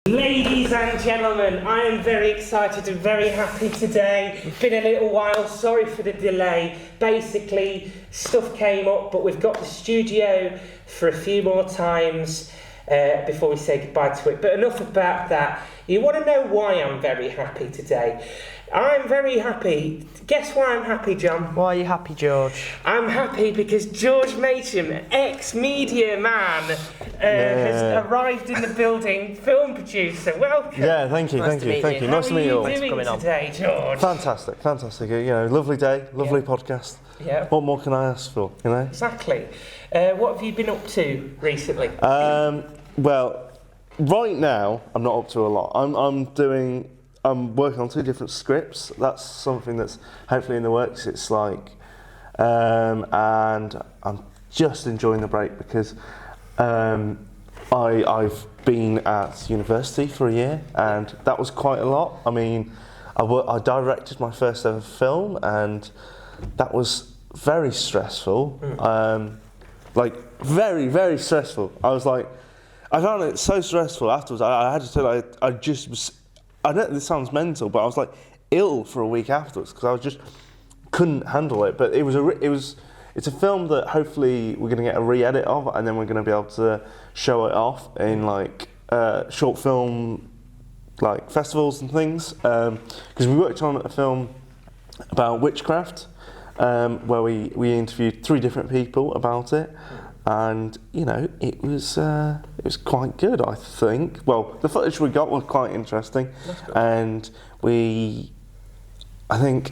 Ladies and gentlemen, I am very excited and very happy today. It's been a little while, sorry for the delay. Basically, stuff came up, but we've got the studio for a few more times before we say goodbye to it. But enough about that. You want to know why I'm very happy today? I'm very happy. Guess why I'm happy, John? Why are you happy, George? I'm happy because George Machin, ex-media man, has arrived in the building. Film producer, welcome. Yeah, thank you. Nice to meet you all. How are you doing today, George? Fantastic. You know, lovely day, lovely podcast. Yeah. What more can I ask for? You know. Exactly. What have you been up to recently? Well, right now I'm not up to a lot. I'm working on 2 different scripts. That's something that's hopefully in the works. It's like, and I'm just enjoying the break because I've been at university for a year, and that was quite a lot. I mean, I directed my first ever film, and that was very stressful. Like very, very stressful. I found it so stressful afterwards. I had to tell you, I just was. I know this sounds mental, but I was like ill for a week afterwards because I just couldn't handle it. But it's a film that hopefully we're going to get a re-edit of, and then we're going to be able to show it off in like short film like festivals and things. Because we worked on a film about witchcraft, where we interviewed 3 different people about it. And you know, it was quite good, I think. Well, the footage we got was quite interesting, and I think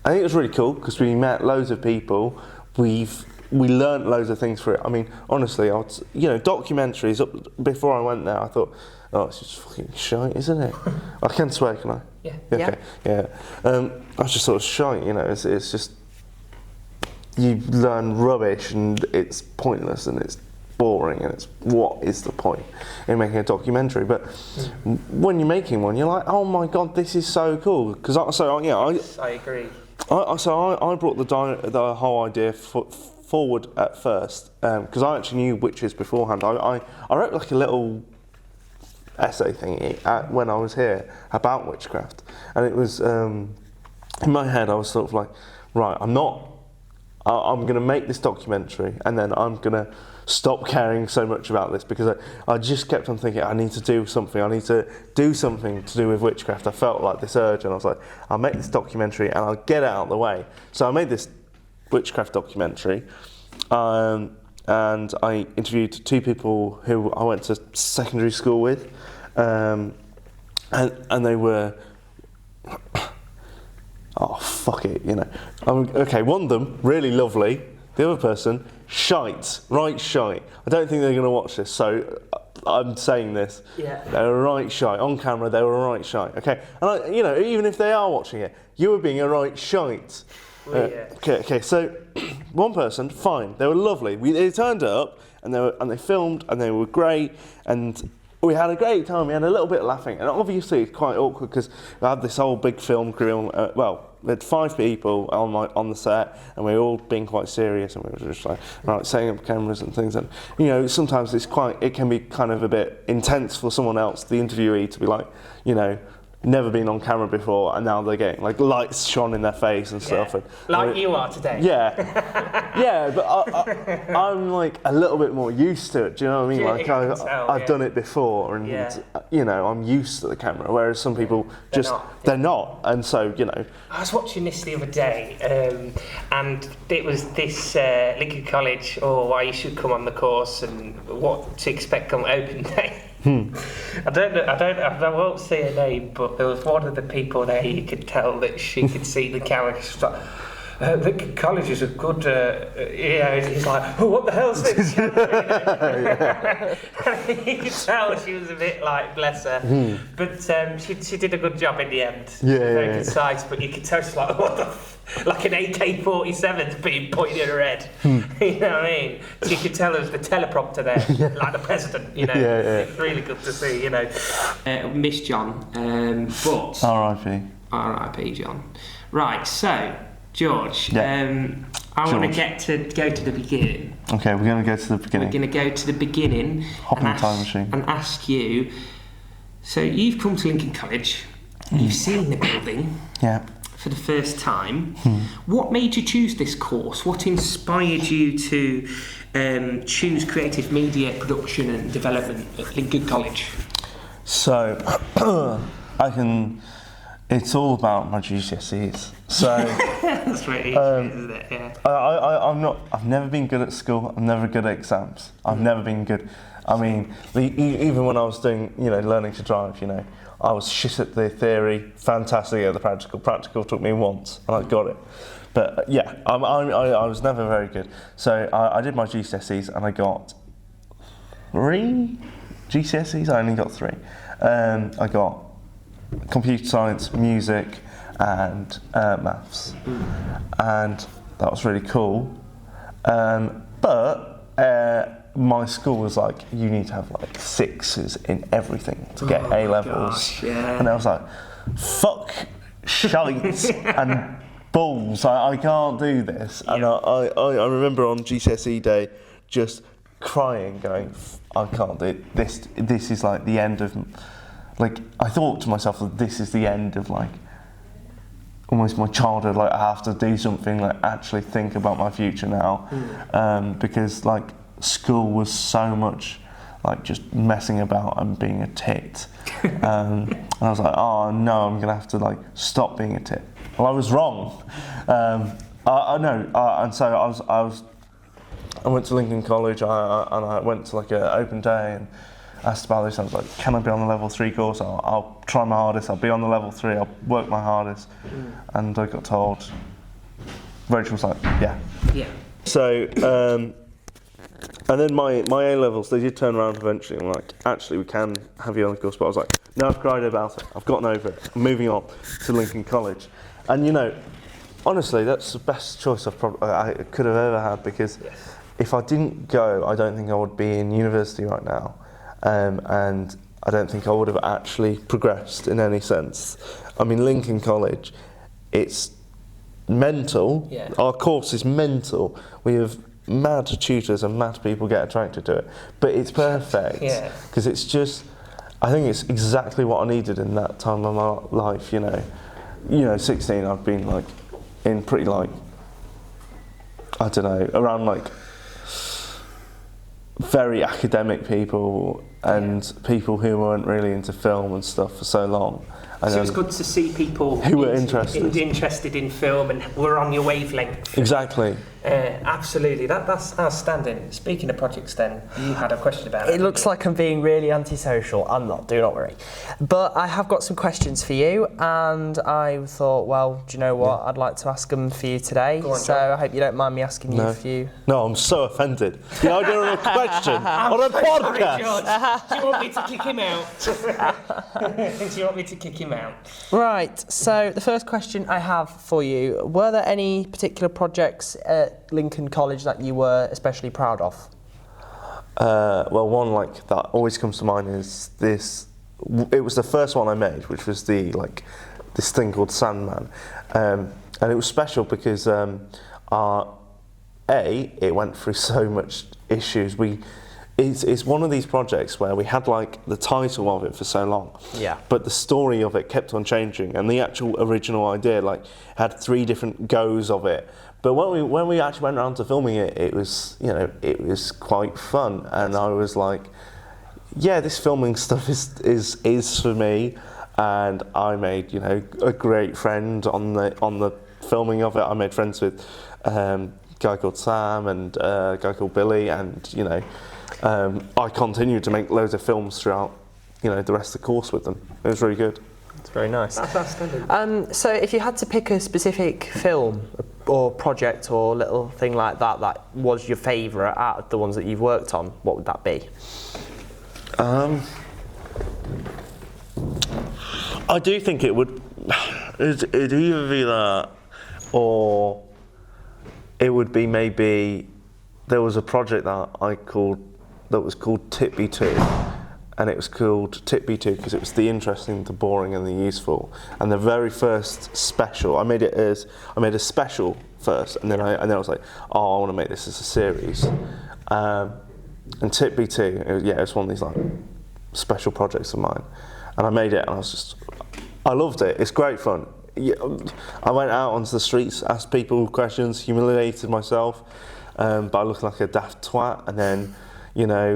it was really cool because we met loads of people. We learnt loads of things for it. I mean, honestly, documentaries. Before I went there, I thought, oh, it's just fucking shite, isn't it? I can swear, can I? Yeah. Okay. Yeah. I just thought it was shite. You know, it's just. You learn rubbish and it's pointless and it's boring and it's what is the point in making a documentary? But when you're making one, you're like, oh my god, this is so cool. Because I agree. I brought the whole idea forward at first because I actually knew witches beforehand. I wrote like a little essay thingy when I was here about witchcraft, and it was in my head I was sort of like, right, I'm going to make this documentary and then I'm going to stop caring so much about this because I just kept on thinking I need to do something to do with witchcraft. I felt like this urge and I was like, I'll make this documentary and I'll get it out of the way. So I made this witchcraft documentary and I interviewed 2 people who I went to secondary school with and they were... Oh, fuck it, you know. Okay, one of them, really lovely. The other person, shite, right shite. I don't think they're going to watch this, so I'm saying this. Yeah. They were right shite. On camera, they were right shite. Okay, and even if they are watching it, you were being a right shite. Okay, so one person, fine. They were lovely. They turned up, and they filmed, and they were great, and... We had a great time. We had a little bit of laughing, and obviously it's quite awkward because we had this whole big film crew. We had 5 people on the set, and we were all being quite serious, and we were just like setting up cameras and things. And sometimes it can be kind of a bit intense for someone else, the interviewee, to be like, never been on camera before, and now they're getting like lights shone in their face and stuff. And, like you are today. Yeah, but I'm like a little bit more used to it. Do you know what I mean? Like I've done it before, and I'm used to the camera. Whereas some people they're not, and so I was watching this the other day, and it was this Lineker College, why you should come on the course and what to expect on open day. I won't say her name, but there was one of the people there, you could tell that she could see the camera. She's like, the college is a good, he's like, oh, what the hell's this? You could tell she was a bit like, bless her. But she did a good job in the end. Very concise, but you could tell she's like, what the like an AK-47's being pointed at her head. You know what I mean? So you could tell there's the teleprompter there, like the president, It's really good to see, Miss John, but... R.I.P. R.I.P. John. Right, so... George, Yeah. I want to go to the beginning. Okay, we're going to go to the beginning. We're going to go to the beginning. Hop in the time machine. And ask you, so you've come to Lincoln College, you've seen the building. Yeah. For the first time. What made you choose this course? What inspired you to choose creative media production and development at Lincoln College? So, it's all about my GCSEs. So that's right, isn't it? Yeah. I've never been good at school. I'm never good at exams. I've never been good. I mean, even when I was doing, learning to drive, I was shit at the theory, fantastic at the practical. Practical took me once, and I got it. But yeah, I was never very good. So I did my GCSEs, and I got 3 GCSEs. I only got 3. I got computer science, music, and maths, and that was really cool. But my school was like, you need to have like 6s in everything to get A levels. Gosh, yeah. And I was like, fuck shite and balls, I can't do this. Yeah. And I remember on GCSE day just crying, going, I can't do it. This is like the end of, like, I thought to myself that this is the end of like almost my childhood. Like, I have to do something, like actually think about my future now, because like school was so much like just messing about and being a tit. And I was like, oh no, I'm gonna have to like stop being a tit. Well, I was wrong. I know, and so I went to Lincoln College, and I went to like an open day and asked about this. I was like, can I be on the level 3 course? I'll try my hardest. I'll be on the level 3. I'll work my hardest. And I got told. Rachel was like, yeah. Yeah. So, and then my A levels, they did turn around eventually and like, actually we can have you on the course. But I was like, no, I've cried about it. I've gotten over it. I'm moving on to Lincoln College. And honestly, that's the best choice I could have ever had, because if I didn't go, I don't think I would be in university right now. And I don't think I would have actually progressed in any sense. I mean, Lincoln College, it's mental. Yeah. Our course is mental. We have mad tutors and mad people get attracted to it. But it's perfect. Yeah. Because it's just, I think it's exactly what I needed in that time of my life, 16, I've been like, in pretty like, I don't know, around like, very academic people and people who weren't really into film and stuff for so long. And so it's good to see people who were interested in film and were on your wavelength. Exactly. Absolutely. That's outstanding. Speaking of projects, then you had a question about it. It looks like I'm being really antisocial. I'm not. Do not worry. But I have got some questions for you, and I thought, well, do you know what? I'd like to ask them for you today. Go on, so John. I hope you don't mind me asking you a few. No, I'm so offended. The idea of a question on a podcast. Sorry, George. Do you want me to kick him out? Do you want me to kick him out? Right. So the first question I have for you: were there any particular projects at Lincoln College that you were especially proud of? Well, one like that always comes to mind is this. It was the first one I made, which was this thing called Sandman, and it was special because it went through so much issues. It's one of these projects where we had like the title of it for so long, but the story of it kept on changing, and the actual original idea like had 3 different goes of it. But when we actually went around to filming it, it was quite fun, and I was like, yeah, this filming stuff is for me, and I made a great friend on the filming of it. I made friends with a guy called Sam and a guy called Billy, and I continued to make loads of films throughout the rest of the course with them. It was really good. It's very nice. That's outstanding. So if you had to pick a specific film or project or little thing like that was your favourite out of the ones that you've worked on, what would that be? I do think it would. It'd either be that, or it would be maybe there was a project that was called Tippy 2, and it was called TIP-B2 because it was the interesting, the boring, and the useful. And the very first special, I made a special first, and then I was like, oh, I want to make this as a series. And TIP-B2, it was one of these like special projects of mine, and I made it, and I loved it. It's great fun. I went out onto the streets, asked people questions, humiliated myself by looking like a daft twat, and then,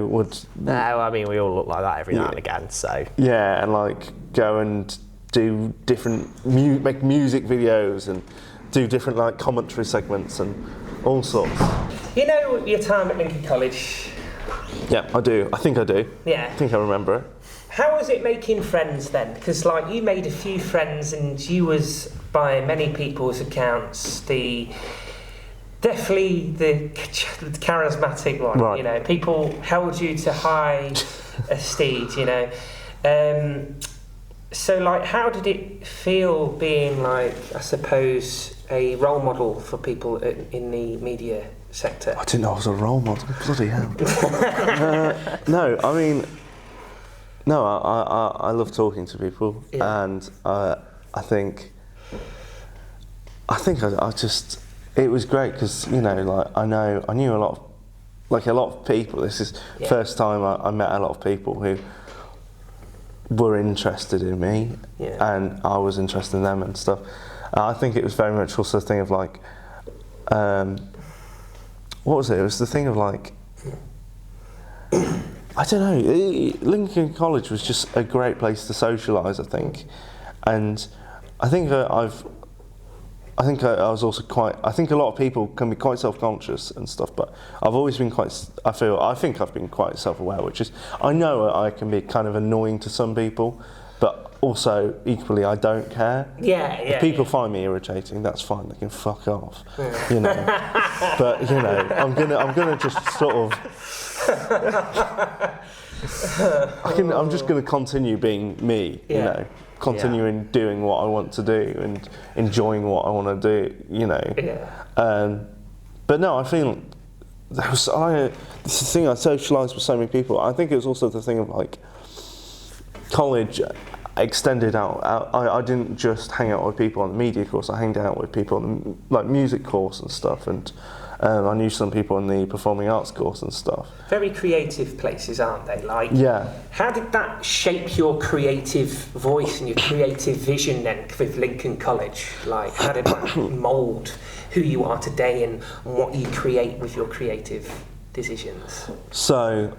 would... No, I mean, we all look like that every now and again, so... Yeah, and like go and do different, make music videos and do different like commentary segments and all sorts. You know your time at Lincoln College? Yeah, I do. I think I do. Yeah. I think I remember it. How was it making friends then? Because like you made a few friends, and you was, by many people's accounts, definitely the charismatic one. Right. People held you to high esteem. So like, how did it feel being like, I suppose, a role model for people in the media sector? I didn't know I was a role model. Bloody hell. I love talking to people, and I think it was great because I knew a lot of people. This is first time I met a lot of people who were interested in me, and I was interested in them and stuff. I think it was very much also a thing of like, what was it? It was the thing of like, I don't know. Lincoln College was just a great place to socialise, I think, and I think I was also quite. I think a lot of people can be quite self-conscious and stuff, but I've always been quite. I think I've been quite self-aware, which is I know I can be kind of annoying to some people, but also equally I don't care. If people find me irritating, that's fine. They can fuck off, But I'm gonna just sort of. I'm just going to continue being me, continuing doing what I want to do and enjoying what I want to do, But no, I feel this is the thing. I socialised with so many people. I think it was also the thing of like college extended out. I didn't just hang out with people on the media course. I hanged out with people on the like music course and stuff, and I knew some people in the performing arts course and stuff. Very creative places, aren't they? Like, yeah. How did that shape your creative voice and your creative vision then with Lincoln College? Like, how did that mould who you are today and what you create with your creative decisions? So,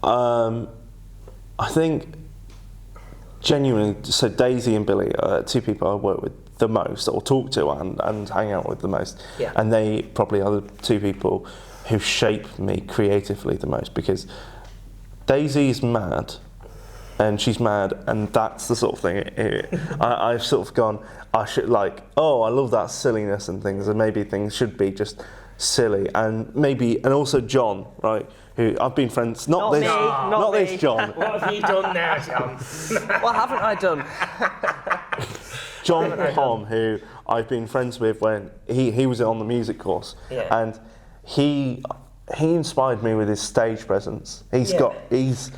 I think genuinely, so Daisy and Billy are two people I work with the most, or talk to and hang out with the most, and they probably are the two people who shape me creatively the most, because Daisy's mad, and she's mad, and that's the sort of thing I've sort of gone, I should like, oh, I love that silliness and things, and maybe things should be just silly, and also John, right, who I've been friends, not this John. What have you done now, John? What haven't I done? John Pom, who I've been friends with when he was on the music course, and he inspired me with his stage presence. He says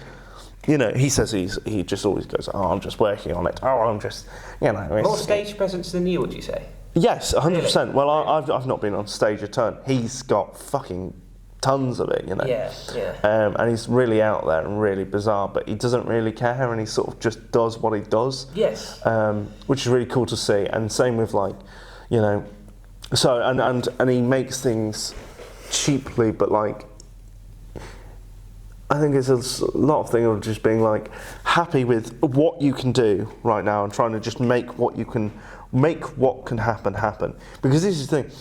he just always goes, oh, I'm just working on it. Oh, I'm just, More stage presence than you, would you say? Yes, 100%. Really? Well, I've not been on stage a ton. He's got fucking tons of it, and he's really out there and really bizarre, but he doesn't really care, and he sort of just does what he does. Yes. Which is really cool to see, and same with like, so and he makes things cheaply, but like, I think it's a lot of thing of just being like happy with what you can do right now and trying to just make what can happen. Because this is the thing.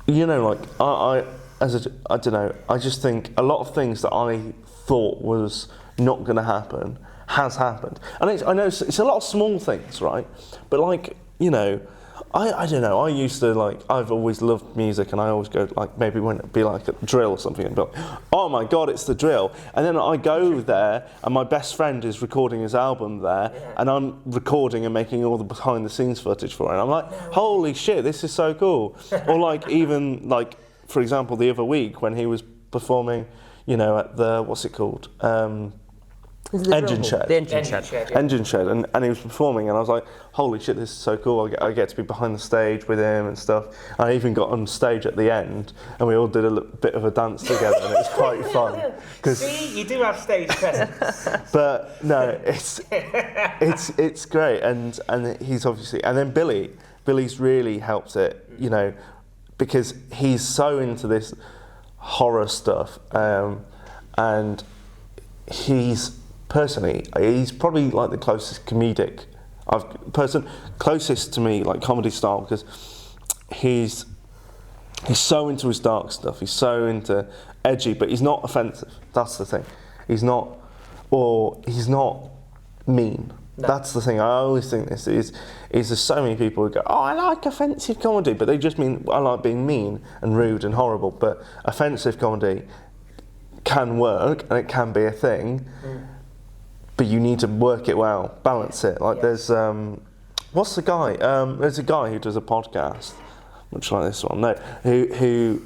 Like I don't know. I just think a lot of things that I thought was not going to happen has happened, and I know it's a lot of small things, right? But like I don't know. I used to like. I've always loved music, and I always go like maybe when it'd be like a drill or something, and be like, oh my god, it's the drill. And then I go there, and my best friend is recording his album there, and I'm recording and making all the behind the scenes footage for it. And I'm like, holy shit, this is so cool. Or like even like for example, the other week when he was performing, you know, at the, what's it called? Engine Shed. The Engine Shed. Yeah. Engine Shed, and he was performing, and I was like, holy shit, this is so cool. I get to be behind the stage with him and stuff. I even got on stage at the end, and we all did a bit of a dance together, and it was quite fun. See, you do have stage presence. But no, it's great, and he's obviously, and then Billy's really helped it, you know, because he's so into this horror stuff, and he's probably like the closest comedic closest to me, like comedy style, because he's so into his dark stuff, he's so into edgy, but he's not offensive. That's the thing. He's not mean. No. That's the thing. I always think this is there's so many people who go, oh, I like offensive comedy, but they just mean I like being mean and rude and horrible. But offensive comedy can work and it can be a thing, but you need to work it well, balance it. Like there's what's the guy? There's a guy who does a podcast, much like this one. No, who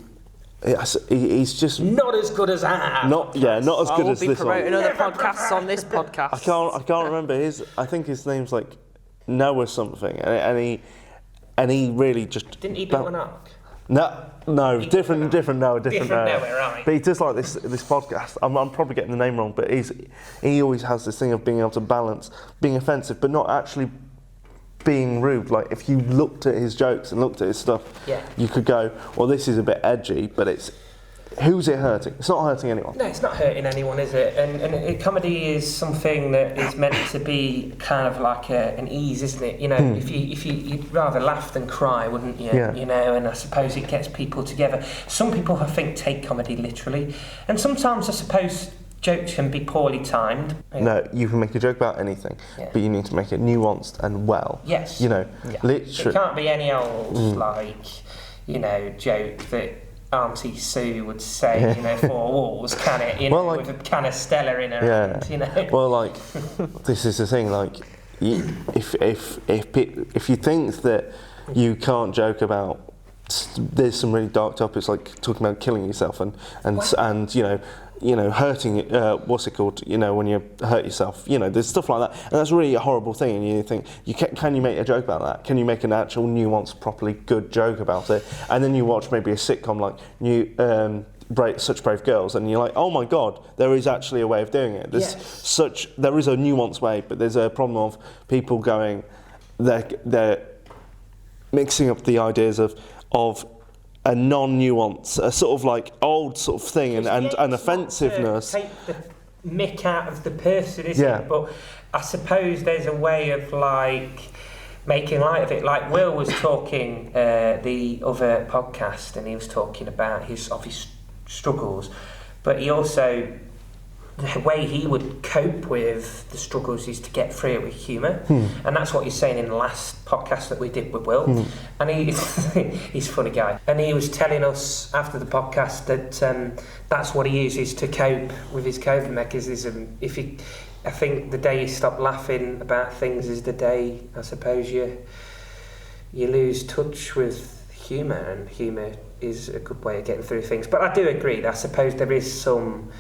he's just not as good as our not as good as this one. Promoting other podcasts on this podcast. I can't remember his. I think his name's like Noah something, and he really just didn't he build an ark? No, different Noah. Right. But he does like this podcast. I'm probably getting the name wrong, but he always has this thing of being able to balance being offensive, but not actually being rude. Like if you looked at his jokes and looked at his stuff, you could go, well, this is a bit edgy, but it's who's it hurting? It's not hurting anyone. No, it's not hurting anyone, is it? And comedy is something that is meant to be kind of like an ease, isn't it? You know, if you'd rather laugh than cry, wouldn't you? Yeah. You know, and I suppose it gets people together. Some people, I think, take comedy literally, and sometimes I suppose jokes can be poorly timed. No, you can make a joke about anything, but you need to make it nuanced and well. Yes. You know, literally. It can't be any old, like, you know, joke that Auntie Sue would say, you know, 4 walls, can it? You know, like, with a can of Stella in her hand, you know. Well, like, this is the thing, like, if you think that you can't joke about, there's some really dark topics, like talking about killing yourself and you know, hurting, what's it called, you know, when you hurt yourself, you know, there's stuff like that, and that's really a horrible thing, and you think, can you make a joke about that? Can you make an actual nuanced, properly good joke about it? And then you watch maybe a sitcom like Such Brave Girls, and you're like, oh my God, there is actually a way of doing it. There is a nuanced way, but there's a problem of people going, they're mixing up the ideas of a non-nuance, a sort of like old sort of thing, and offensiveness. Take the mick out of the person, isn't it? But I suppose there's a way of like making light of it. Like Will was talking the other podcast, and he was talking about his struggles, but he also, the way he would cope with the struggles is to get through it with humour, and that's what he's saying in the last podcast that we did with Will, and he's a funny guy, and he was telling us after the podcast that that's what he uses to cope with his coping mechanism. I think the day you stop laughing about things is the day, I suppose, you lose touch with humour, and humour is a good way of getting through things. But I do agree that I suppose there is some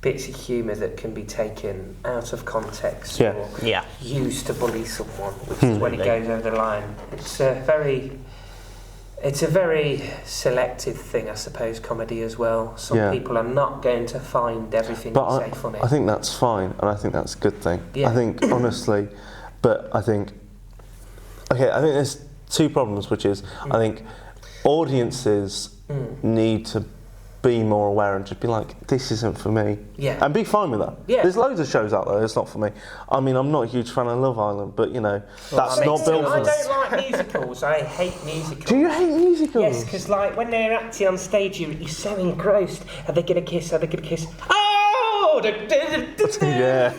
bits of humour that can be taken out of context or used to bully someone, which is when it goes over the line. It's a very selective thing, I suppose, comedy as well. Some people are not going to find everything you say funny. I think that's fine, and I think that's a good thing. Yeah. I think, honestly, I think there's 2 problems, which is, I think audiences need to be more aware and just be like, this isn't for me. Yeah. And be fine with that. Yeah. There's loads of shows out there, it's not for me. I mean, I'm not a huge fan of Love Island, but you know, that's not built for me. I don't like musicals. I hate musicals. Do you hate musicals? Yes, because like when they're acting on stage, you're so engrossed. Are they going to kiss? Are they going to kiss? Oh! Yeah.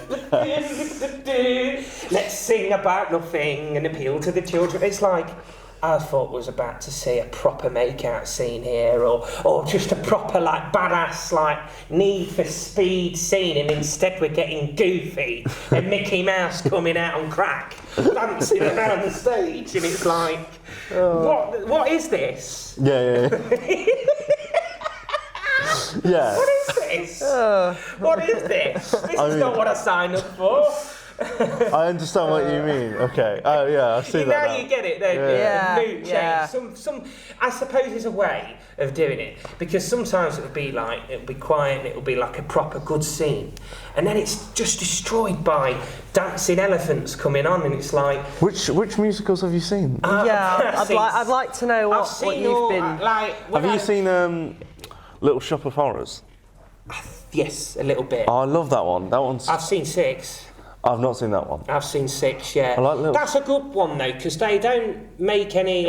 Let's sing about nothing and appeal to the children. It's like, I thought was about to see a proper make-out scene here, or just a proper like badass like Need for Speed scene, and instead we're getting Goofy and Mickey Mouse coming out on crack, dancing around the stage, and it's like, what is this? Yeah. Yeah. What is this? What is this? This is not what I signed up for. I understand what you mean. Okay. Oh yeah, I see that now. Now you get it, don't you? Yeah, Mood change. yeah. Some. I suppose there's a way of doing it, because sometimes it'll be quiet and it'll be like a proper good scene, and then it's just destroyed by dancing elephants coming on, and it's like. Which musicals have you seen? I'd like to know what you've been. Have you seen Little Shop of Horrors? Yes, a little bit. Oh, I love that one. That one's. I've seen 6. I've not seen that one. I've seen 6, yeah. I like Little... That's a good one though, because they don't make any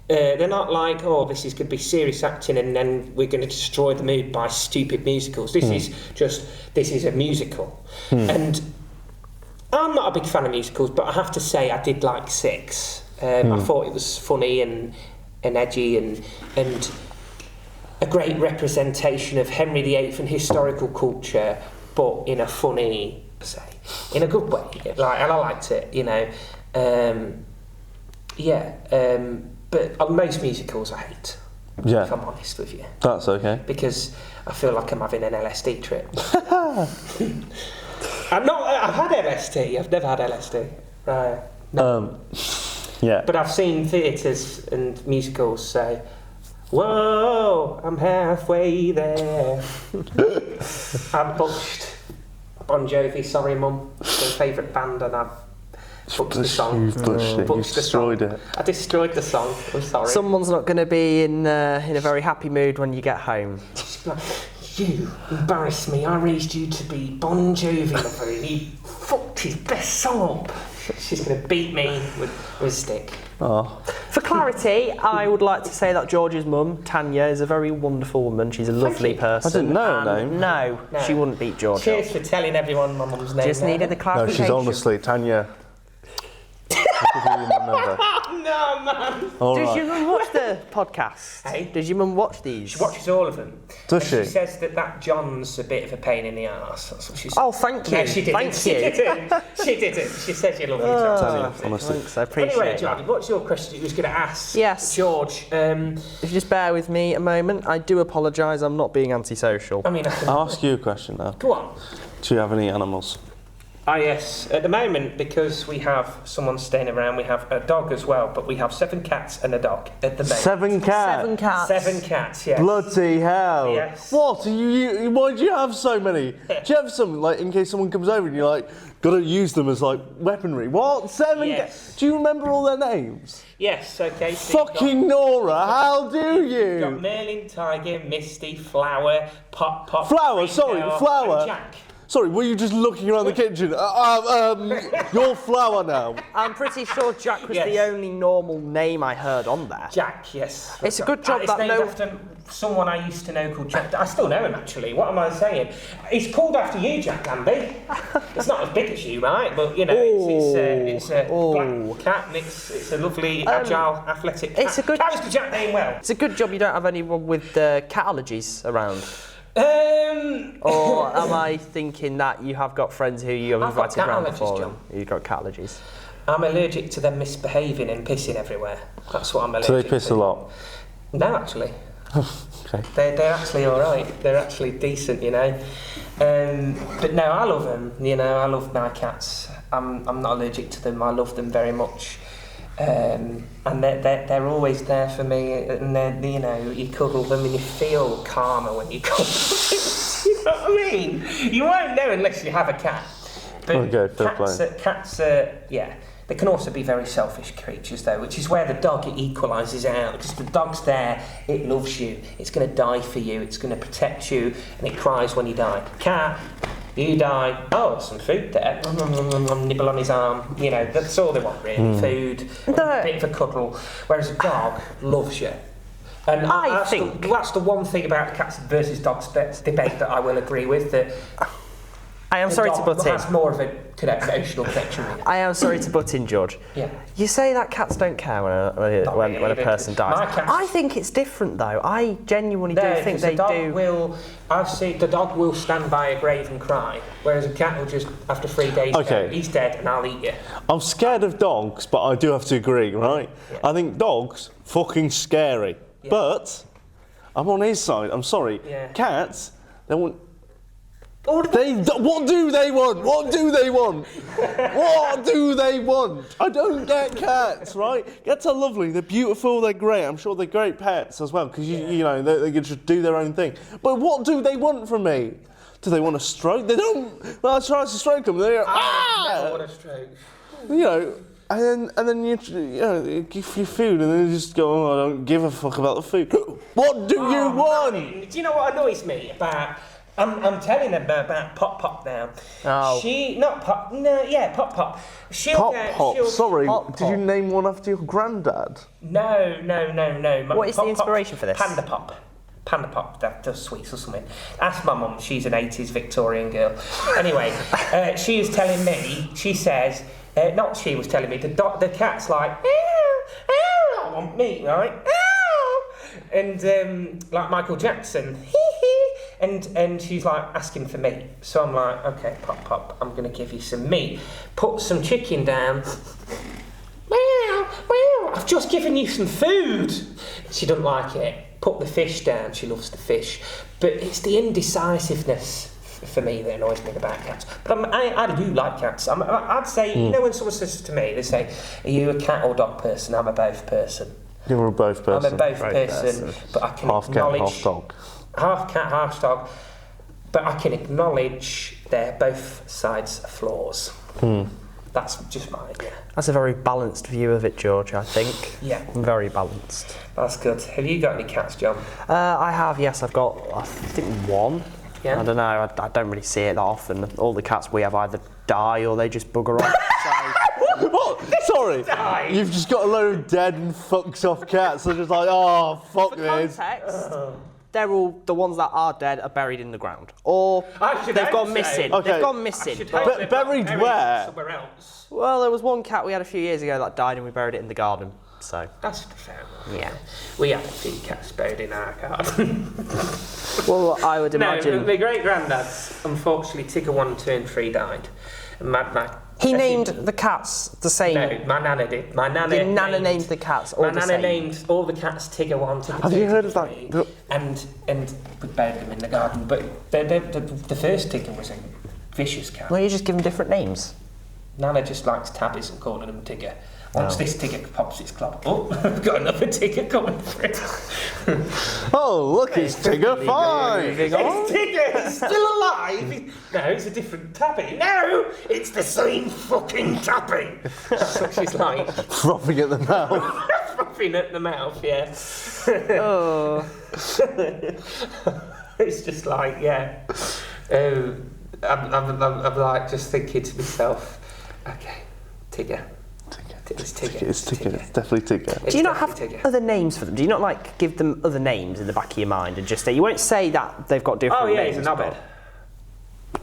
they're not like, oh, this is going to be serious acting and then we're going to destroy the mood by stupid musicals. This is a musical. And I'm not a big fan of musicals, but I have to say I did like 6. I thought it was funny and edgy and a great representation of Henry VIII and historical culture, but in a funny, in a good way. And I liked it, you know. But most musicals I hate. Yeah. If I'm honest with you. That's okay. Because I feel like I'm having an LSD trip. I've had LSD. I've never had LSD. Right. No. Yeah. But I've seen theatres and musicals say, whoa, I'm halfway there. I've butched Bon-Jovi, sorry mum, it's my favourite band, and I've butched the song. You've butched it, you destroyed it. I destroyed the song, I'm sorry. Someone's not going to be in a very happy mood when you get home. You embarrassed me, I raised you to be Bon-Jovi lover, and you fucked his best song up. She's going to beat me with a stick. Oh. For clarity, I would like to say that George's mum, Tanya, is a very wonderful woman. She's a lovely person. I didn't know her name. No, she wouldn't beat George. Cheers for telling everyone my mum's name. Just needed the No, clarification. she's honestly Tanya. I'll give you my number. No, man. All Does right. your mum watch the podcast? Hey? Does your mum watch these? She watches all of them. Does And she? She says that John's a bit of a pain in the arse. That's what she said. Oh, thank you. No, she didn't. Thank you. She didn't. She said you love me, John. Tanya, honestly. Thanks, I appreciate Anyway, it. John, what's your question you was going to ask? Yes. George, If you just bear with me a moment, I do apologise, I'm not being antisocial. I mean, I can... I'll ask you a question now. Go on. Do you have any animals? Ah, yes. At the moment, because we have someone staying around, we have a dog as well, but we have 7 cats and a dog at the moment. 7 cats? 7 cats. 7 cats, yes. Bloody hell. Yes. What? Why do you have so many? Do you have some, like, in case someone comes over and you're like, gotta use them as, like, weaponry? What? 7 Yes. cats? Do you remember all their names? Yes, okay. So Fucking Nora, how do you've got you? Merlin, Tiger, Misty, Flower, Pop, Flower, sorry, Freak, Flower. and Jack. Sorry, were you just looking around the kitchen? You're Flower now. I'm pretty sure Jack was Yes. the only normal name I heard on there. Jack, yes. It's a good job It's that named no- after someone I used to know called Jack. I still know him actually. What am I saying? It's called after you, Jack Danby. It's not as big as you, right? But you know, it's a black cat, and it's a lovely, agile, athletic cat. it's a good- Carries the Jack name well. It's a good job you don't have anyone with cat allergies around. Or am I thinking that you have got friends who you have I've got invited cat around allergies, before? John. You've got cat allergies. I'm allergic to them misbehaving and pissing everywhere. That's what I'm allergic So to. they piss a lot? No, actually. Okay. They're actually all right. They're actually decent, you know. But no, I love them. You know, I love my cats. I'm not allergic to them. I love them very much. And they're always there for me. And then, you know, you cuddle them and you feel calmer when you cuddle them. You know what I mean? You won't know unless you have a cat. But Okay, fair play. cats are, yeah. They can also be very selfish creatures, though, which is where the dog equalises it out. Because the dog's there, it loves you, it's going to die for you, it's going to protect you, and it cries when you die. Cat, you die, oh, there's some food there, nibble on his arm. You know, that's all they want, really, food, a bit of a cuddle. Whereas a dog loves you. And I think that's the one thing about cats versus dogs debate that I will agree with, that I am sorry to butt in. has more of a kind of emotional connection with you. I am sorry to butt in, George. Yeah. You say that cats don't care when a person dies. My cats- I think it's different, though. I genuinely do think 'cause they the dog do. I've seen the dog will stand by a grave and cry, whereas a cat will just, after 3 days, Okay. go, he's dead and I'll eat you. I'm scared of dogs, but I do have to agree, right? Yeah. I think dogs, fucking scary. Yeah. But I'm on his side. I'm sorry. Yeah. Cats, they want. What What do they want? What do they want? What do they want? I don't get cats, right? Cats are lovely. They're beautiful. They're great. I'm sure they're great pets as well because you know they can just do their own thing. But what do they want from me? Do they want a stroke? They don't. Well, I try to stroke them. They go, I never want a stroke. you know. And then you know you give you food and then you just go, oh, I don't give a fuck about the food. What do you want? Do you know what annoys me about? I'm telling them about Pop now. Oh. Pop Pop. Pop. Sorry, Pop did you Pop. name one after your granddad? No. What is the inspiration for this? Panda Pop, that does sweets or something. Ask my mum, she's an 80s Victorian girl. Anyway, she was telling me, she says, not she was telling me, the cat's like, I want meat, right? And like Michael Jackson, and she's like asking for meat. So I'm like, okay, Pop, I'm going to give you some meat. Put some chicken down. I've just given you some food. She doesn't like it. Put the fish down. She loves the fish. But it's the indecisiveness for me that annoys me about cats. But I do like cats. I'd say, you know, when someone says to me, they say, are you a cat or dog person? I'm a both person. You're a both person. I'm a both person, but I can half acknowledge... cat, half dog. Half cat, half dog. But I can acknowledge their both sides' flaws. That's just my idea. That's a very balanced view of it, George, I think. Yeah. Very balanced. That's good. Have you got any cats, John? I have, yes. I've got, I think, one. Yeah. I don't know. I don't really see it that often. All the cats we have either die or they just bugger off. What? Sorry, you've just got a load of dead and fucked off cats. They're just like, oh, fuck For this. context, they're all, the ones that are dead are buried in the ground. Or I they've hope gone so. missing. Okay. They've gone I missing. should But- hope they're buried not where? Somewhere else. well, there was one cat we had a few years ago that died and we buried it in the garden. So, That's fair enough. yeah. We have a few cats buried in our garden. Well, I would No, imagine... my great-granddads, unfortunately, Tigger 1, 2 and 3 died. And He named the cats the same... No, my nana did. My nana Your nana named the cats all My the nana same. named all the cats Tigger 1, Tigger 2, Have you heard Tigger of that? 3, and we buried them in the garden. But the first Tigger was a vicious cat. Well, you just give them different names. Nana just likes tabbies and calling them Tigger. Once this Tigger pops its club, oh, I've got another Tigger coming through. Oh, look, it's Tigger 5. It's Tigger! He's still alive! No, it's a different tabby. No! It's the same fucking tabby! That's what she's like. Frothing at the mouth. Frothing at the mouth, yeah. Oh. It's just like, yeah. I'm like just thinking to myself, okay, Tigger. It's Tigger. It's Tigger. It's definitely Tigger. Do you not have Tigger. other names for them? Do you not like give them other names in the back of your mind and just say, you won't say that they've got different Oh yeah, names? he's a knobhead.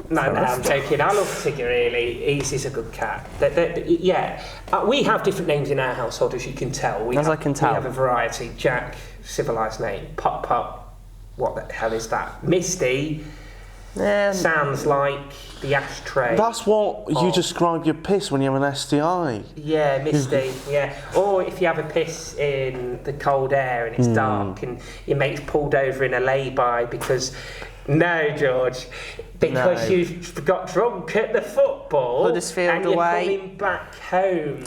No, I'm joking. I love Tigger, really. He's a good cat. Yeah, we have different names in our household, as you can tell. As I can tell. We have a variety. Jack, civilised name. Pop, what the hell is that? Misty, sounds like the ashtray. That's what you describe your piss when you have an STI. Yeah, Misty, yeah. Or if you have a piss in the cold air and it's dark and your mate's pulled over in a lay-by because... No, George. Because No. you got drunk at the football Huddersfield and you're away. coming back home.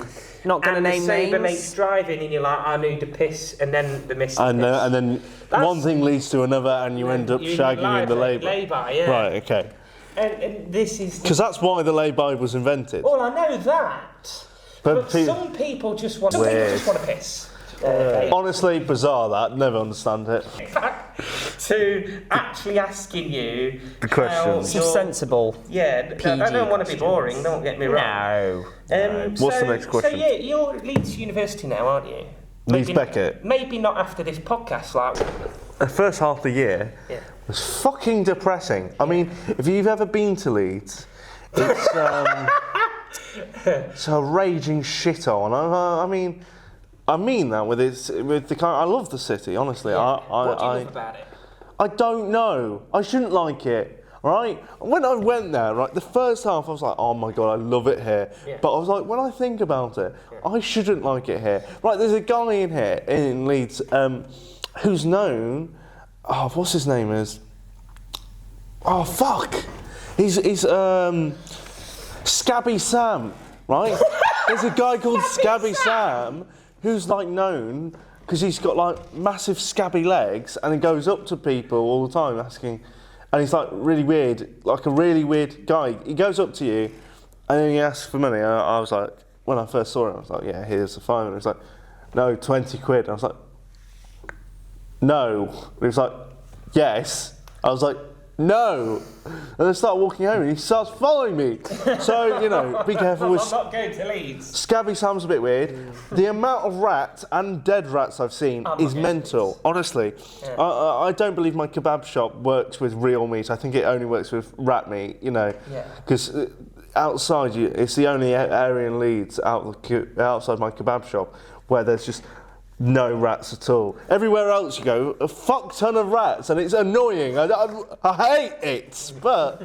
Not going to and name the sober names. mate's driving and you're like, I need a piss, and then the Misty And piss. then That's- one thing leads to another and you end up You shagging in the lie- lay-by. lay-by, yeah. Right, okay. And this is... Because that's why the lay-by was invented. Well, I know that. But some people just want to piss. Honestly, bizarre that. Never understand it. Back to actually asking you The questions. Some sensible. Yeah, I don't want to be boring, don't get me wrong. No. What's the next question? So yeah, you're at Leeds University now, aren't you? Leeds Beckett. Maybe not after this podcast, like... The first half of the year Yeah. was fucking depressing. I mean, if you've ever been to Leeds, it's it's a raging shithole. And I mean that with the kind. I love the city, honestly. What do you love about it? I don't know. I shouldn't like it, right? When I went there, right, the first half I was like, oh my God, I love it here. Yeah. But I was like, when I think about it, I shouldn't like it here. Right, there's a guy in here, in Leeds, who's known what's his name is? Oh fuck! He's Scabby Sam, right? There's a guy called Scabby Sam who's like known because he's got like massive scabby legs and he goes up to people all the time asking, and he's like really weird, like a really weird guy. He goes up to you and then he asks for money. And I was like, when I first saw him, I was like, yeah, here's the phone. And he was like, no, 20 quid. And I was like, no. And he was like, yes. I was like, no. And I start walking home and he starts following me. So, you know, be careful with... I'm not going to Leeds. Scabby Sam's a bit weird. The amount of rats and dead rats I've seen is mental, honestly. Yeah. I don't believe my kebab shop works with real meat. I think it only works with rat meat, you know. Because outside, it's the only area in Leeds outside my kebab shop where there's just no rats at all. Everywhere else you go, a fuck ton of rats, and it's annoying. I hate it. But,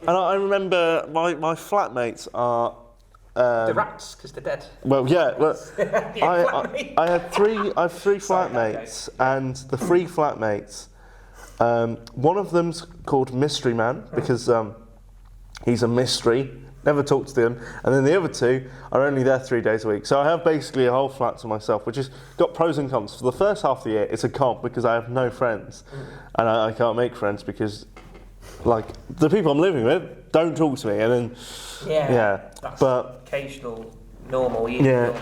and I remember my flatmates are... the rats, because they're dead. Well, yeah. Well, I have three flatmates, and the three flatmates, one of them's called Mystery Man, because he's a mystery. Never talk to them, and then the other two are only there 3 days a week. So I have basically a whole flat to myself, which has got pros and cons. For the first half of the year, it's a comp because I have no friends, and I can't make friends because, like, the people I'm living with don't talk to me, and then that's but occasional normal behaviour.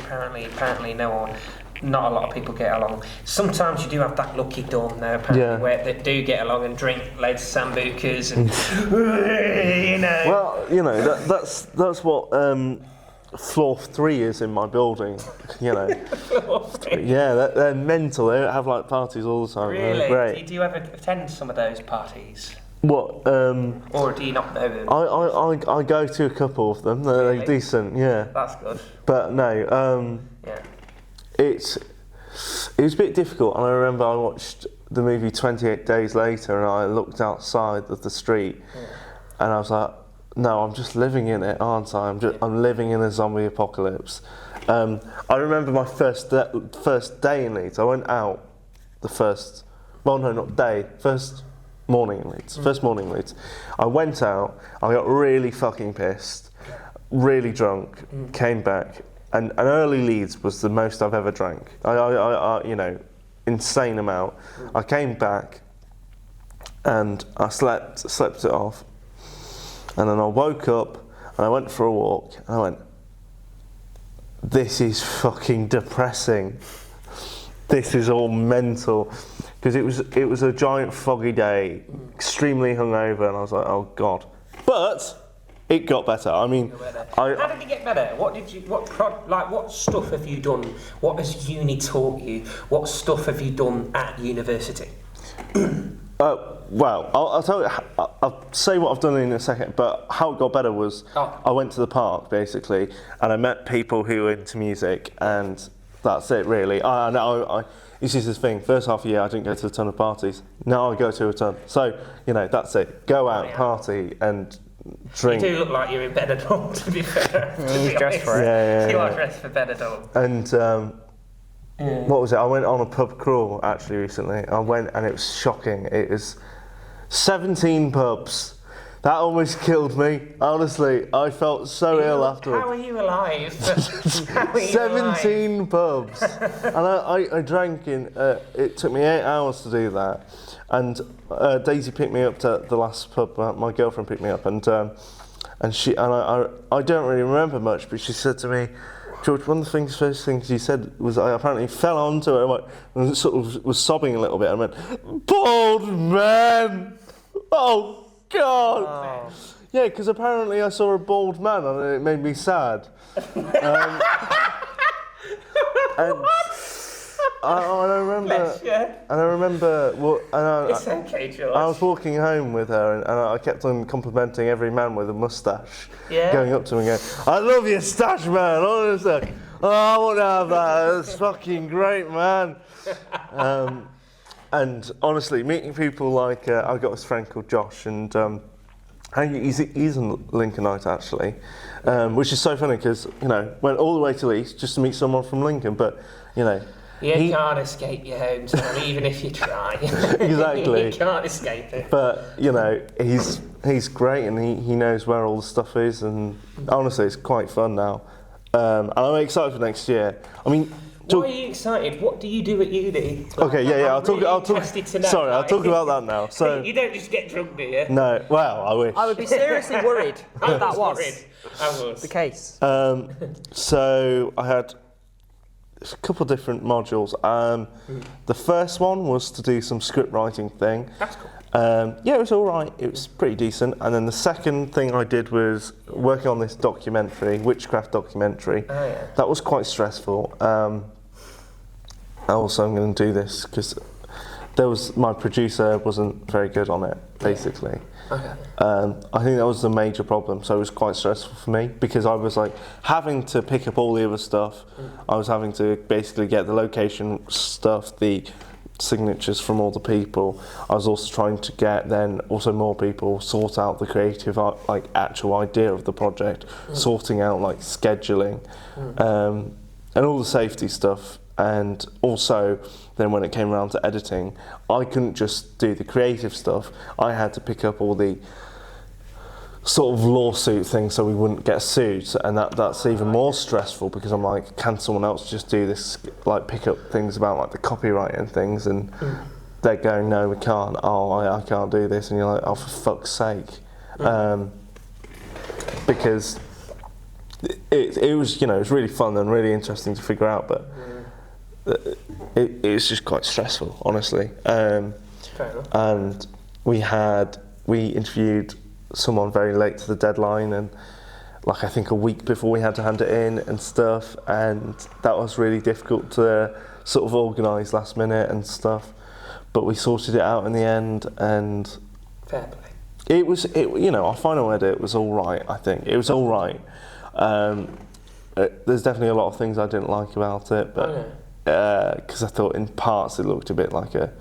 Apparently, not a lot of people get along. Sometimes you do have that lucky dawn there, apparently, where they do get along and drink loads of sambucas and you know. Well, you know that's what floor 3 is in my building. You know. Floor 3. Yeah, they're mental. They have like parties all the time. Really? They're great. Do you ever attend some of those parties? What? Or do you not know them? I go to a couple of them. They're decent. Yeah. That's good. But no. It was a bit difficult, and I remember I watched the movie 28 Days Later, and I looked outside of the street, and I was like, no, I'm just living in it, aren't I? I'm living in a zombie apocalypse. I remember my first day in Leeds. I went out first morning in Leeds. I went out, I got really fucking pissed, really drunk, came back. And an early Leeds was the most I've ever drank. I you know, insane amount. I came back and I slept it off. And then I woke up and I went for a walk and I went, this is fucking depressing. This is all mental. Because it was a giant foggy day, extremely hungover, and I was like, oh God. But it got better. I mean, how did it get better? What stuff have you done? What has uni taught you? What stuff have you done at university? Well, I'll tell you. I'll say what I've done in a second. But how it got better was I went to the park basically, and I met people who were into music, and that's it really. This is the thing. First half of the year, I didn't go to a ton of parties. Now I go to a ton. So you know, that's it. Go out, party, and drink. You do look like you're in Benidorm, to be fair. He's dressed for it. Yeah. You are dressed for Benidorm. And what was it? I went on a pub crawl actually recently. I went and it was shocking. It was 17 pubs. That almost killed me. Honestly, I felt so ill afterwards. How are you alive? 17 pubs. And I drank in, it took me 8 hours to do that. And Daisy picked me up to the last pub, my girlfriend picked me up, and I don't really remember much, but she said to me, George, one of the first things you said was I apparently fell onto her and sort of was sobbing a little bit. I went, bald man! Oh, God! Oh. Yeah, because apparently I saw a bald man and it made me sad. I remember. It's okay, George. I was walking home with her, and I kept on complimenting every man with a moustache. Yeah. Going up to him and going, "I love your stash, man. Honestly, I want to have that. It's fucking great, man." And honestly, meeting people like I got this friend called Josh, and he's a Lincolnite actually, which is so funny because went all the way to Leeds just to meet someone from Lincoln, but You can't escape your hometown, even if you try. Exactly. You can't escape it. But, you know, he's great, and he knows where all the stuff is, and honestly, it's quite fun now. And I'm excited for next year. I mean... Why are you excited? What do you do at uni? Okay, yeah. I'll talk. Interested to know, Sorry, I'll talk about that now. So you don't just get drunk, do you? no. Well, I wish. I would be seriously worried if that was I was. the case. So I had a couple of different modules. The first one was to do some script writing thing. That's cool. Yeah, it was all right. It was pretty decent. And then the second thing I did was working on this documentary, witchcraft documentary. Oh, yeah. That was quite stressful. Also, I'm going to do this because my producer wasn't very good on it, basically. Okay. I think that was the major problem. So it was quite stressful for me because I was like having to pick up all the other stuff. I was having to basically get the location stuff, the signatures from all the people. I was also trying to get then also more people, sort out the creative like actual idea of the project, sorting out like scheduling, and all the safety stuff. And also then when it came around to editing, I couldn't just do the creative stuff. I had to pick up all the sort of lawsuit things so we wouldn't get sued, and that's even more stressful because I'm like, can someone else just do this, like pick up things about like the copyright and things, and they're going, no, we can't. Oh, I can't do this, and you're like, oh, for fuck's sake, because it was, you know, it was really fun and really interesting to figure out, but it was just quite stressful, honestly. Fair enough. And we interviewed someone very late to the deadline, and like I think a week before we had to hand it in and stuff, and that was really difficult to sort of organise last minute and stuff, but we sorted it out in the end, and fair play. it was you know, our final edit was all right. I think it was all right. There's definitely a lot of things I didn't like about it, but because I thought in parts it looked a bit like a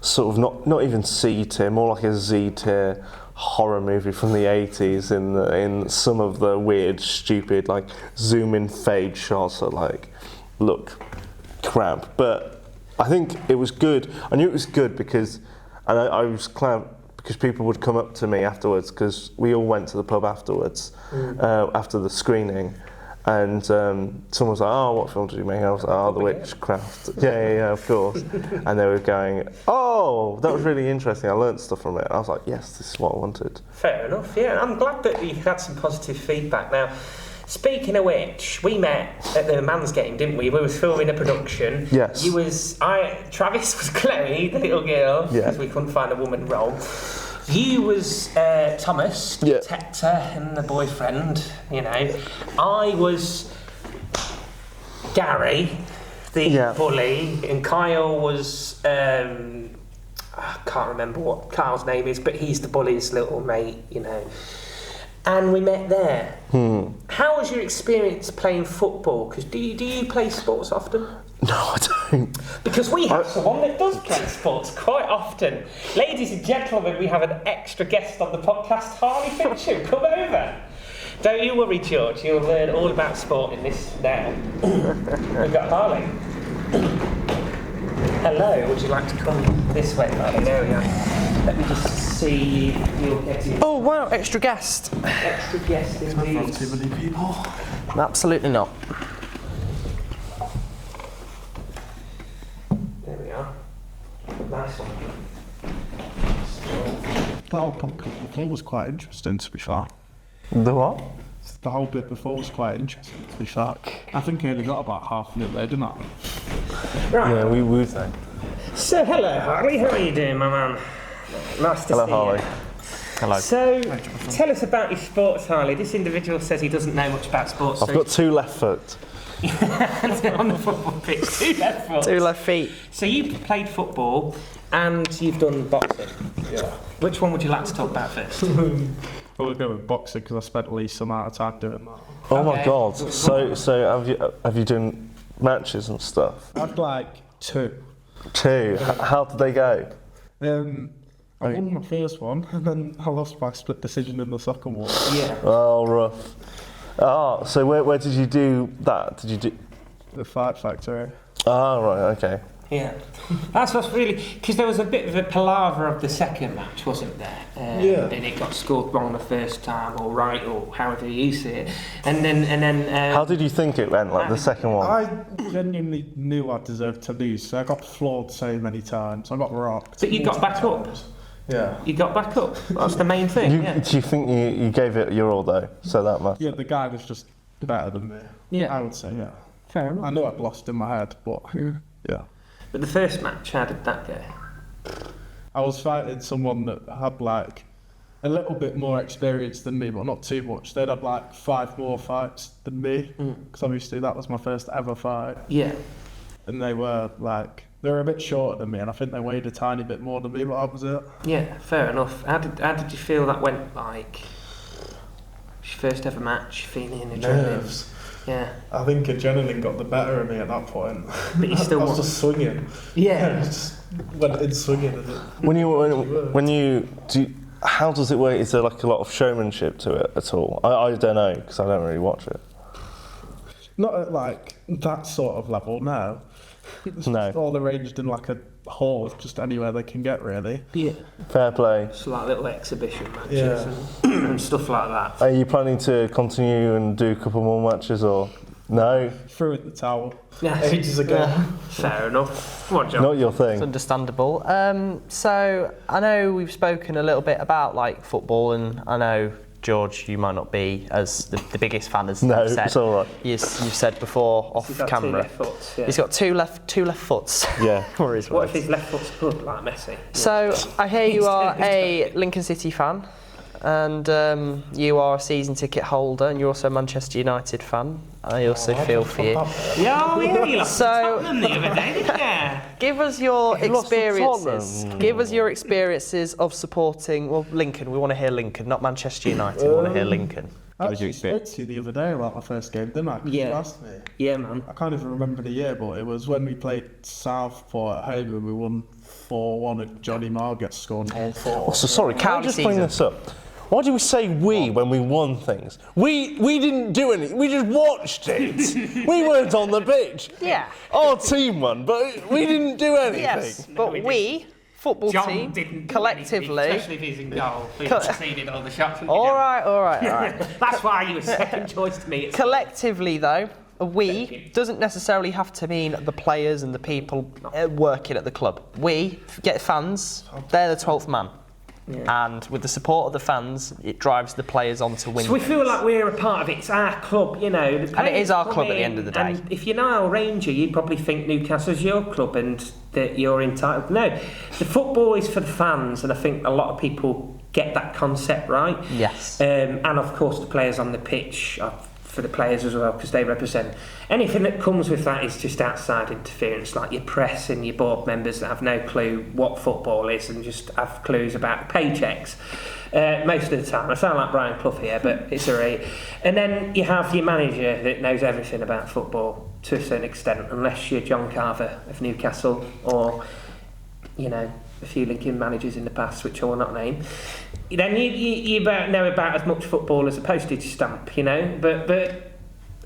sort of not even C tier, more like a Z tier horror movie from the 80s in some of the weird, stupid, like zoom in fade shots that like look crap. But I think it was good. I knew it was good because, and I was glad because people would come up to me afterwards, because we all went to the pub afterwards, after the screening. And someone was like, oh, what film did you make? I was like, oh, The Witchcraft. Yeah, of course. And they were going, oh, that was really interesting. I learnt stuff from it. And I was like, yes, this is what I wanted. Fair enough, yeah. I'm glad that you had some positive feedback. Now, speaking of which, we met at the Man's Game, didn't we? We were filming a production. Yes. Travis was Chloe, the little girl, because we couldn't find a woman role. You was Thomas, the protector and the boyfriend, you know. I was Gary, the bully, and Kyle was, I can't remember what Kyle's name is, but he's the bully's little mate, you know. And we met there. How was your experience playing football? Because do you play sports often? No, I don't. Because we have someone that does play sports quite often. Ladies and gentlemen, we have an extra guest on the podcast, Harley Fincham. Come over. Don't you worry, George. You'll learn all about sport in this now. We've got Harley. Hello, would you like to come this way, Harley? There we are. Let me just see you're getting... Oh, wow, extra guest. Extra guest indeed. Not too many people. Absolutely not. There we are. Nice one. That whole podcast before was quite interesting, to be fair. The what? The whole bit before was quite interesting, to be fair. I think I only got about half of it there, didn't I? Right. Yeah, we would say. So, hello, Harley. How are you doing, my man? Nice to Hello, see Harley. you. Hello. So, tell us about your sports, Harley. This individual says he doesn't know much about sports. I've got two left foot. on the football pitch, two left foot. Two left feet. So you played football and you've done boxing. Yeah. Which one would you like to talk about first? I would go with boxing because I spent at least some amount of time doing that. Oh my Okay. god. So have you done matches and stuff? I had like two. Two. How did they go? I won my first one and then I lost by split decision in the second one. Yeah. Oh, rough. Ah, so where did you do that? Did you do... The Fight Factory. Oh, right, okay. Yeah, that's what's really, because there was a bit of a palaver of the second match, wasn't there? Yeah. And it got scored wrong the first time, or right, or however you see it. And then. How did you think it went, like the second one? I genuinely knew I deserved to lose, so I got floored so many times. I got rocked. But you got back up. Yeah. You got back up. That's the main thing. Yeah. Do you think you gave it your all though? So that much? Yeah, the guy was just better than me. Yeah. I would say, yeah. Fair enough. I know I'd lost in my head, but yeah. But the first match, how did that go? I was fighting someone that had like a little bit more experience than me, but not too much. They'd had like 5 more fights than me, because obviously that was my first ever fight. Yeah. And they were a bit shorter than me, and I think they weighed a tiny bit more than me, but that was it. Yeah, fair enough. How did you feel that went? Like your first ever match, feeling adrenaline. Nerves. Yeah. I think adrenaline got the better of me at that point. But you still I was just swinging. Yeah. I just went in swinging. And how does it work? Is there like a lot of showmanship to it at all? I don't know, because I don't really watch it. Not at like that sort of level, no. It's No. just all arranged in like a hall, just anywhere they can get, really. Yeah. Fair play. It's like little exhibition matches Yeah. and stuff like that. Are you planning to continue and do a couple more matches, or no? Threw in the towel Yeah. ages ago. Fair enough. What job? Not your It's thing. understandable. So I know we've spoken a little bit about like football, and I know George, you might not be as the biggest fan as No, you've said. it's all right. You've said before off He's got camera. 2 left foots, yeah. He's got two left foots. Yeah. Or his What words. if his left foot's good, like Messi? So I hear you are a Lincoln City fan, and you are a season ticket holder, and you're also a Manchester United fan. I also feel for you. Yeah, you lost So- to Tottenham the other day, didn't you? Give us your You lost to experiences. Tottenham. Give us your experiences of supporting. Well, Lincoln. We want to hear Lincoln, not Manchester United. We want to hear Lincoln. I actually spoke to you the other day about my first game, didn't I? 'Cause you Yeah. asked me. Yeah, man. I can't even remember the year, but it was when we played Southport at home and we won 4-1 and Johnny Marr scored all 4. So sorry, can I County just bring season. this up? Why do we say we when we won things? We didn't do anything. We just watched it. We weren't on the pitch. Yeah. Our team won, but we didn't do anything. Yes, No, but we we, football John team, didn't do collectively. anything, especially if he's in goal. He Co- conceded all the shots. All right. That's why you were second choice to me. Collectively, though, we doesn't necessarily have to mean the players and the people working at the club. We get fans. They're the 12th man. Yeah. And with the support of the fans, it drives the players on to win. So we feel like we're a part of it. It's our club, you know. The And it is our players club come at the in, end of the day. And if you're Nile Ranger, you'd probably think Newcastle's your club and that you're entitled. No, the football is for the fans, and I think a lot of people get that concept right. Yes. And of course, the players on the pitch are for the players as well, because they represent. Anything that comes with that is just outside interference, like your press and your board members that have no clue what football is and just have clues about paychecks. Most of the time, I sound like Brian Clough here, but it's alright. And then you have your manager that knows everything about football to a certain extent, unless you're John Carver of Newcastle or, you know, a few Lincoln managers in the past, which I will not name. Then you know about as much football as a postage stamp, you know. But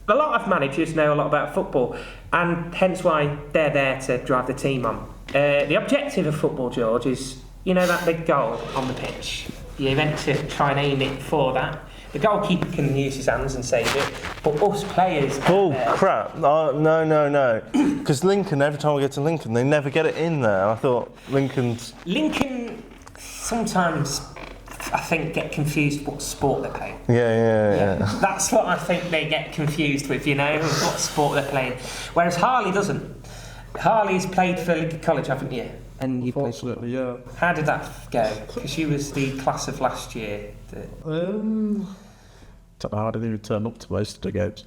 a lot of managers know a lot about football, and hence why they're there to drive the team on. The objective of football, George, is, you know, that big goal on the pitch. You meant to try and aim it for that. The goalkeeper can use his hands and save it, but us players... Oh, crap. No. Because Lincoln, every time I get to Lincoln, they never get it in there. I thought Lincoln's... Lincoln sometimes, I think, get confused what sport they're playing. Yeah. That's what I think they get confused with, you know, what sport they're playing. Whereas Harley doesn't. Harley's played for Lineker College, haven't you? And you played. Unfortunately, yeah. How did that go? Because you was the class of last year. Don't know how I didn't even turn up to most of the games.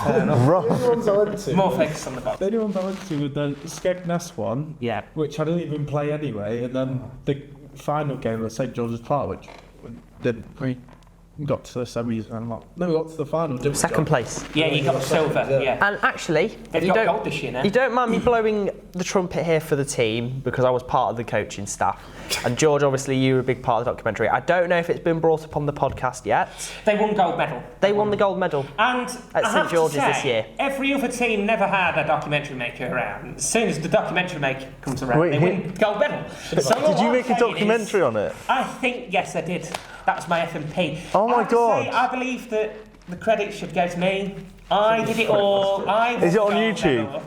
Fair enough. Right. The only ones I went to. More focus on the box. The only ones I went to were the Skegness one, Yeah. which I didn't even play anyway, and then the final game at St George's Park, which we didn't. We got to the semis and no, we got to the final. Didn't we, Second John? place. Yeah, you got silver. Yeah. And actually, They've got gold this year now. you don't mind me blowing the trumpet here for the team because I was part of the coaching staff. And George, obviously, you were a big part of the documentary. I don't know if it's been brought up on the podcast yet. They won gold medal. They won the gold medal. And at I St have George's to say, this year. Every other team never had a documentary maker around. As soon as the documentary maker comes around, Wait, they win gold medal. So Did you make a documentary on it? I think, yes, I did. That was my FMP. Oh my I have to God. say, I believe that the credit should go to me. I did it all. Is it on YouTube?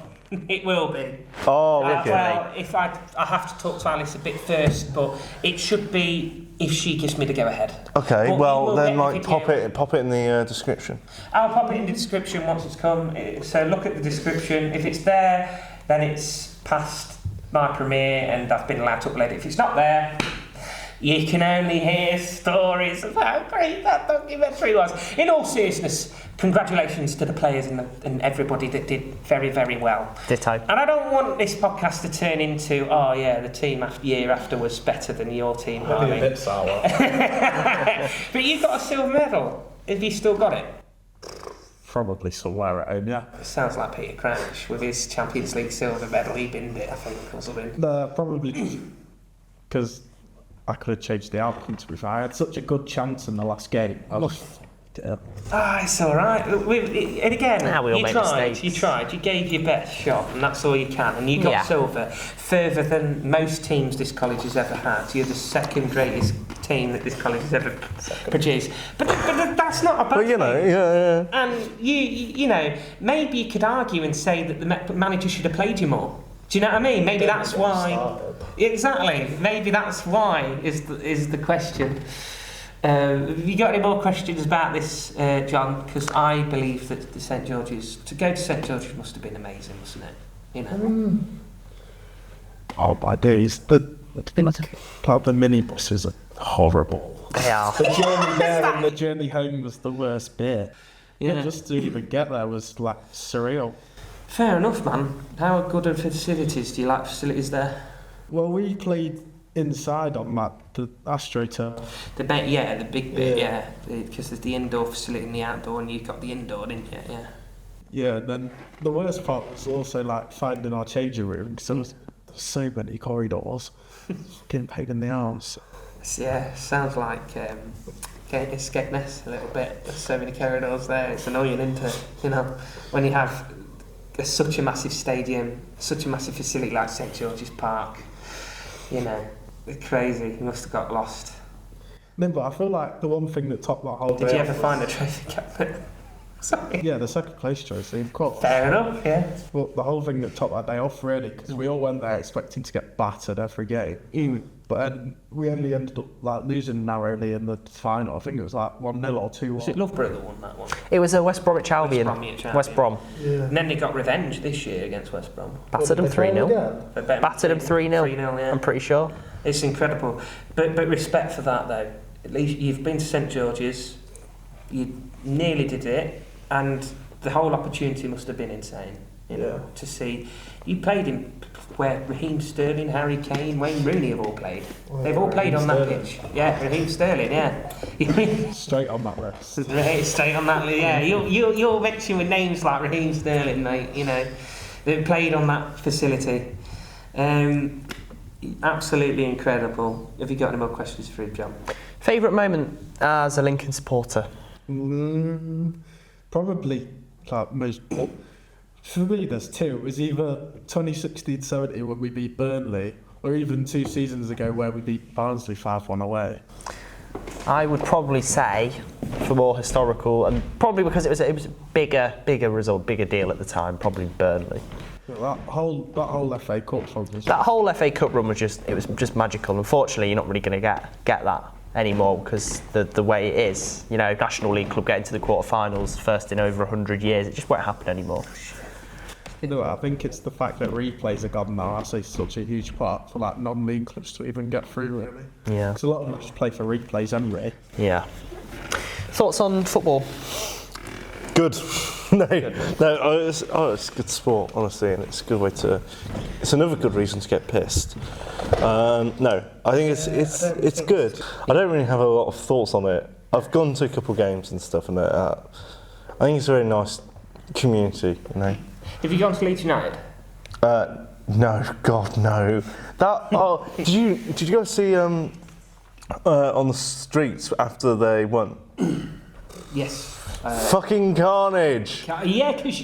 It will be. Oh, wicked. Well, if I have to talk to Alice a bit first, but it should be if she gives me the go ahead. Okay, But well we will then, get like, the video. pop it in the description. I'll pop it in the description once it's come. So look at the description. If it's there, then it's past my premiere and I've been allowed to upload it. If it's not there, you can only hear stories of how great that documentary was. In all seriousness, congratulations to the players and everybody that did very, very well. Ditto. And I don't want this podcast to turn into, oh yeah, the team year after was better than your team, Harley. A bit sour. But you got a silver medal. Have you still got it? Probably somewhere at home, yeah. It sounds like Peter Crouch with his Champions League silver medal. He binned it, I think, or something. Probably because I could have changed the outcome, to be fair. I had such a good chance in the last game. It's all right. And again, We all you make tried. mistakes. You tried. You gave your best shot, and that's all you can. And you got Yeah. silver, further than most teams this college has ever had. You're the second greatest team that this college has ever produced. But that's not a bad But you know, thing. yeah. And you know, maybe you could argue and say that the manager should have played you more. Do you know what I mean? Maybe that's why. Exactly. Maybe that's why is the question. Have you got any more questions about this, John? Because I believe that to go to St George's must have been amazing, wasn't it? You know. Oh my days. The minibuses are horrible. They are. The journey there and the journey home was the worst bit. Yeah. Just to even get there was like surreal. Fair enough, man. How good are facilities? Do you like facilities there? Well, we played inside on the AstroTurf. The big bit, yeah. Because there's the indoor facility and the outdoor, and you got the indoor, didn't you? Yeah. Yeah, then the worst part was also like finding our changing room because there was so many corridors. Getting paid in the arms. Yeah, sounds like Skegness a little bit. There's so many corridors there. It's annoying, isn't it? You know, when you have such a massive stadium, such a massive facility like St George's Park, you know, it's crazy. You must have got lost. No, but I feel like the one thing that topped that whole Did day you ever off find a was- trophy cabinet? Sorry. Yeah, the second place trophy, of course. Fair enough, yeah. But the whole thing that topped that day off, really, because we all went there expecting to get battered every game. But we only ended up like losing narrowly in the final. I think it was like 1-0 or 2-1. Was it Loughborough that won that one? It was a West Bromwich Albion. Bromwich Albion. West Brom. Yeah. And then they got revenge this year against West Brom. Battered them 3-0. Battered them 3-0. 3-0, yeah. I'm pretty sure. It's incredible. But respect for that, though. At least you've been to St George's, you nearly did it, and the whole opportunity must have been insane, you know, to see. You played in where Raheem Sterling, Harry Kane, Wayne Rooney have all played. They've all played on that pitch. Yeah, Raheem Sterling, yeah. Straight on that list. Right, straight on that, yeah. You'll mention with names like Raheem Sterling, mate, you know. They've played on that facility. Absolutely incredible. Have you got any more questions for him, John? Favourite moment as a Lincoln supporter? Probably like most. For me, there's two. It was either 2016-17 when we beat Burnley, or even 2 seasons ago where we beat Barnsley 5-1 away. I would probably say, for more historical, and probably because it was a bigger result, bigger deal at the time, probably Burnley. That whole FA Cup run was That whole FA Cup run was just magical. Unfortunately, you're not really going to get that anymore because the way it is, you know, National League club getting to the quarterfinals, first in over 100 years, it just won't happen anymore. No, I think it's the fact that replays are gone now. I say such a huge part for like non-league clubs to even get through, really. Yeah. Because a lot of them just play for replays anyway. Yeah. Thoughts on football? Good. It's good sport, honestly, and it's a good way to. It's another good reason to get pissed. No, I think it's good. I don't really have a lot of thoughts on it. I've gone to a couple of games and stuff, and I think it's a very nice community, you know. Have you gone to Leeds United? No, God, no. Did you guys see on the streets after they won? Yes. Fucking carnage. Yeah, because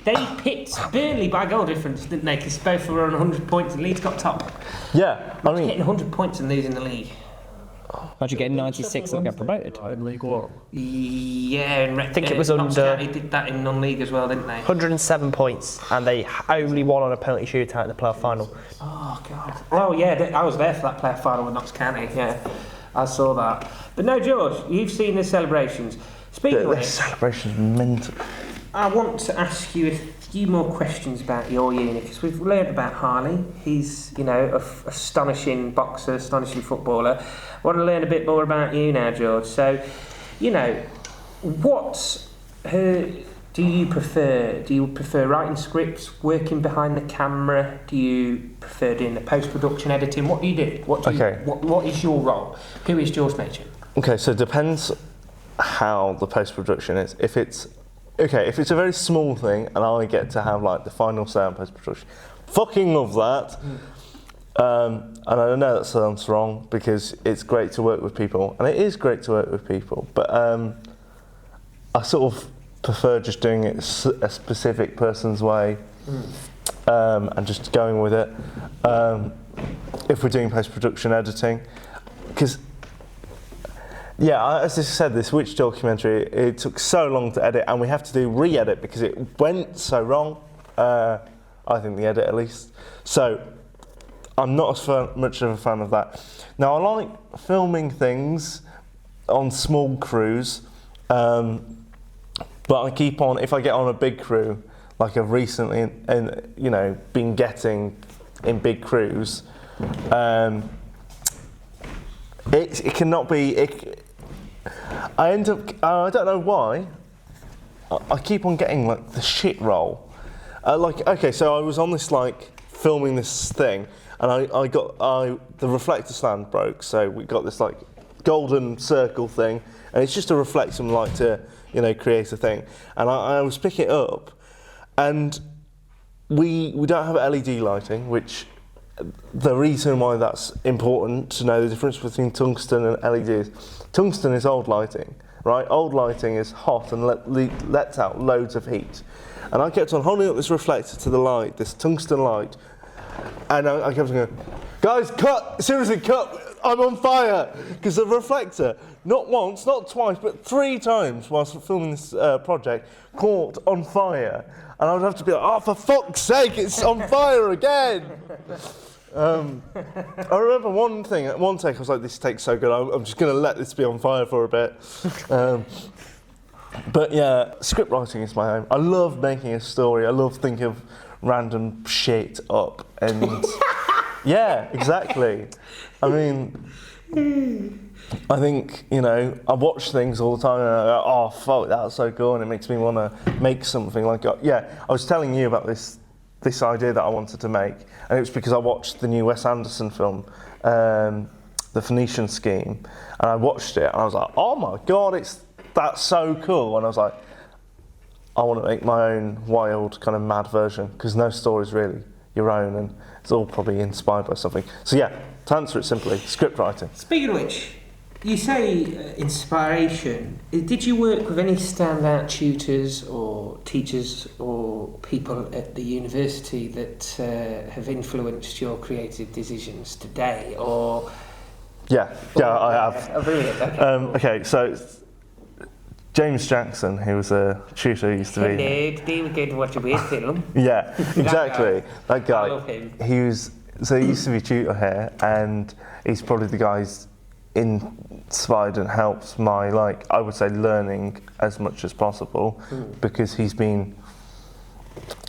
they picked Burnley by goal difference, didn't they? Because both were on 100 points and Leeds got top. Yeah, I mean, Getting 100 points and losing the league. Imagine getting 96 and get promoted. In League One. Yeah, and I think it was Notts under- County did that in non-league as well, didn't they? 107 points, and they only won on a penalty shootout in the playoff final. Oh God! Oh yeah, I was there for that playoff final with Notts County. Yeah, I saw that. But no, George, you've seen the celebrations. Speaking of the which, celebration's mental. I want to ask you a few more questions about your uni, because we've learned about Harley. He's, you know, an astonishing boxer, astonishing footballer. I want to learn a bit more about you now, George. So, you know, what do you prefer? Do you prefer writing scripts, working behind the camera? Do you prefer doing the post-production editing? What do you do? What is your role? Who is George Machin? Okay, so it depends how the post-production is. If it's a very small thing and I get to have like the final say on post-production, fucking love that. And I know that sounds wrong because it's great to work with people, and it is great to work with people, but I sort of prefer just doing it a specific person's way, and just going with it. If we're doing post-production editing, because yeah, as I said, this witch documentary, it took so long to edit, and we have to do re-edit because it went so wrong. I think the edit, at least. So I'm not as much of a fan of that. Now, I like filming things on small crews, but I keep on, if I get on a big crew, like I've recently, been getting in big crews, it cannot be. I end up. I don't know why. I keep on getting like the shit roll. So I was on this filming this thing, and the reflector stand broke. So we got this golden circle thing, and it's just a reflector and to create a thing. And I was picking it up, and we don't have LED lighting, which. The reason why that's important to know the difference between tungsten and LEDs. Tungsten is old lighting, right? Old lighting is hot and lets out loads of heat. And I kept on holding up this reflector to the light, this tungsten light, and I kept on going, guys, cut! Seriously, cut! I'm on fire! Because the reflector, not once, not twice, but 3 times whilst filming this project, caught on fire. And I would have to be like, oh, for fuck's sake, it's on fire again! I remember one thing, at one take I was like, this take's so good, I'm just going to let this be on fire for a bit. But yeah, script writing is my home. I love making a story, I love thinking of random shit up, and yeah, exactly. I mean, I think, I watch things all the time and I go, oh fuck, that's so cool, and it makes me want to make something I was telling you about this idea that I wanted to make, and it was because I watched the new Wes Anderson film, The Phoenician Scheme, and I watched it and I was like, oh my god, that's so cool, and I was like, I want to make my own wild kind of mad version, because no story's really your own and it's all probably inspired by something. So yeah, to answer it simply, script writing. Speaking of which, you say inspiration. Did you work with any standout tutors or teachers or people at the university that have influenced your creative decisions today? Or I have. Oh, brilliant. Okay, so James Jackson, who was a tutor, used to be. Hello, today we're going to watch a weird film. Yeah, exactly. That guy. I love him. He used to be a tutor here, and he's probably the guy's inspired and helped my I would say learning as much as possible, because he's been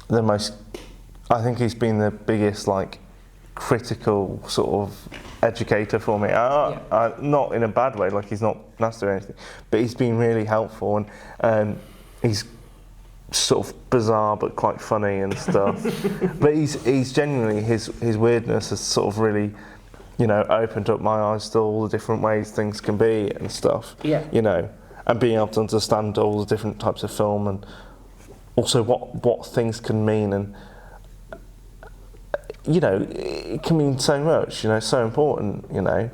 I think he's been the biggest critical sort of educator for me. Not in a bad way, he's not nasty or anything, but he's been really helpful, and he's sort of bizarre but quite funny and stuff. But he's genuinely, his weirdness has sort of really you know, opened up my eyes to all the different ways things can be and stuff. Yeah. You know, and being able to understand all the different types of film and also what things can mean, and you know, it can mean so much, you know, so important, you know.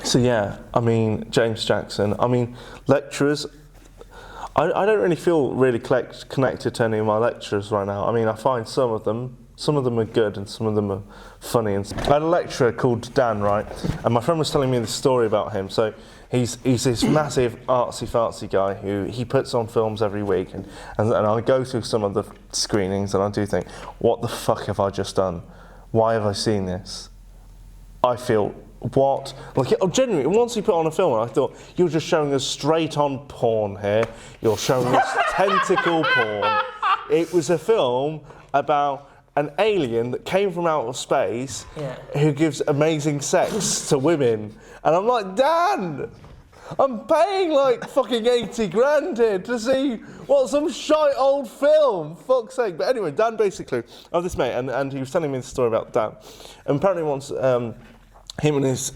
So yeah, I mean, James Jackson, I mean, lecturers, I don't really feel really connected to any of my lecturers right now. I mean, I find some of them are good and some of them are funny. And I had a lecturer called Dan, right, and my friend was telling me this story about him. So he's this massive artsy-fartsy guy who he puts on films every week, and I go through some of the screenings and I do think, what the fuck have I just done? Why have I seen this? I feel, what? Like, genuinely, once he put on a film, I thought, you're just showing us straight-on porn here. You're showing us tentacle porn. It was a film about an alien that came from outer space who gives amazing sex to women. And I'm like, Dan, I'm paying like fucking 80 grand here to see what some shite old film, fuck's sake. But anyway, Dan basically, I have this mate, and he was telling me the story about Dan. And apparently once, him and his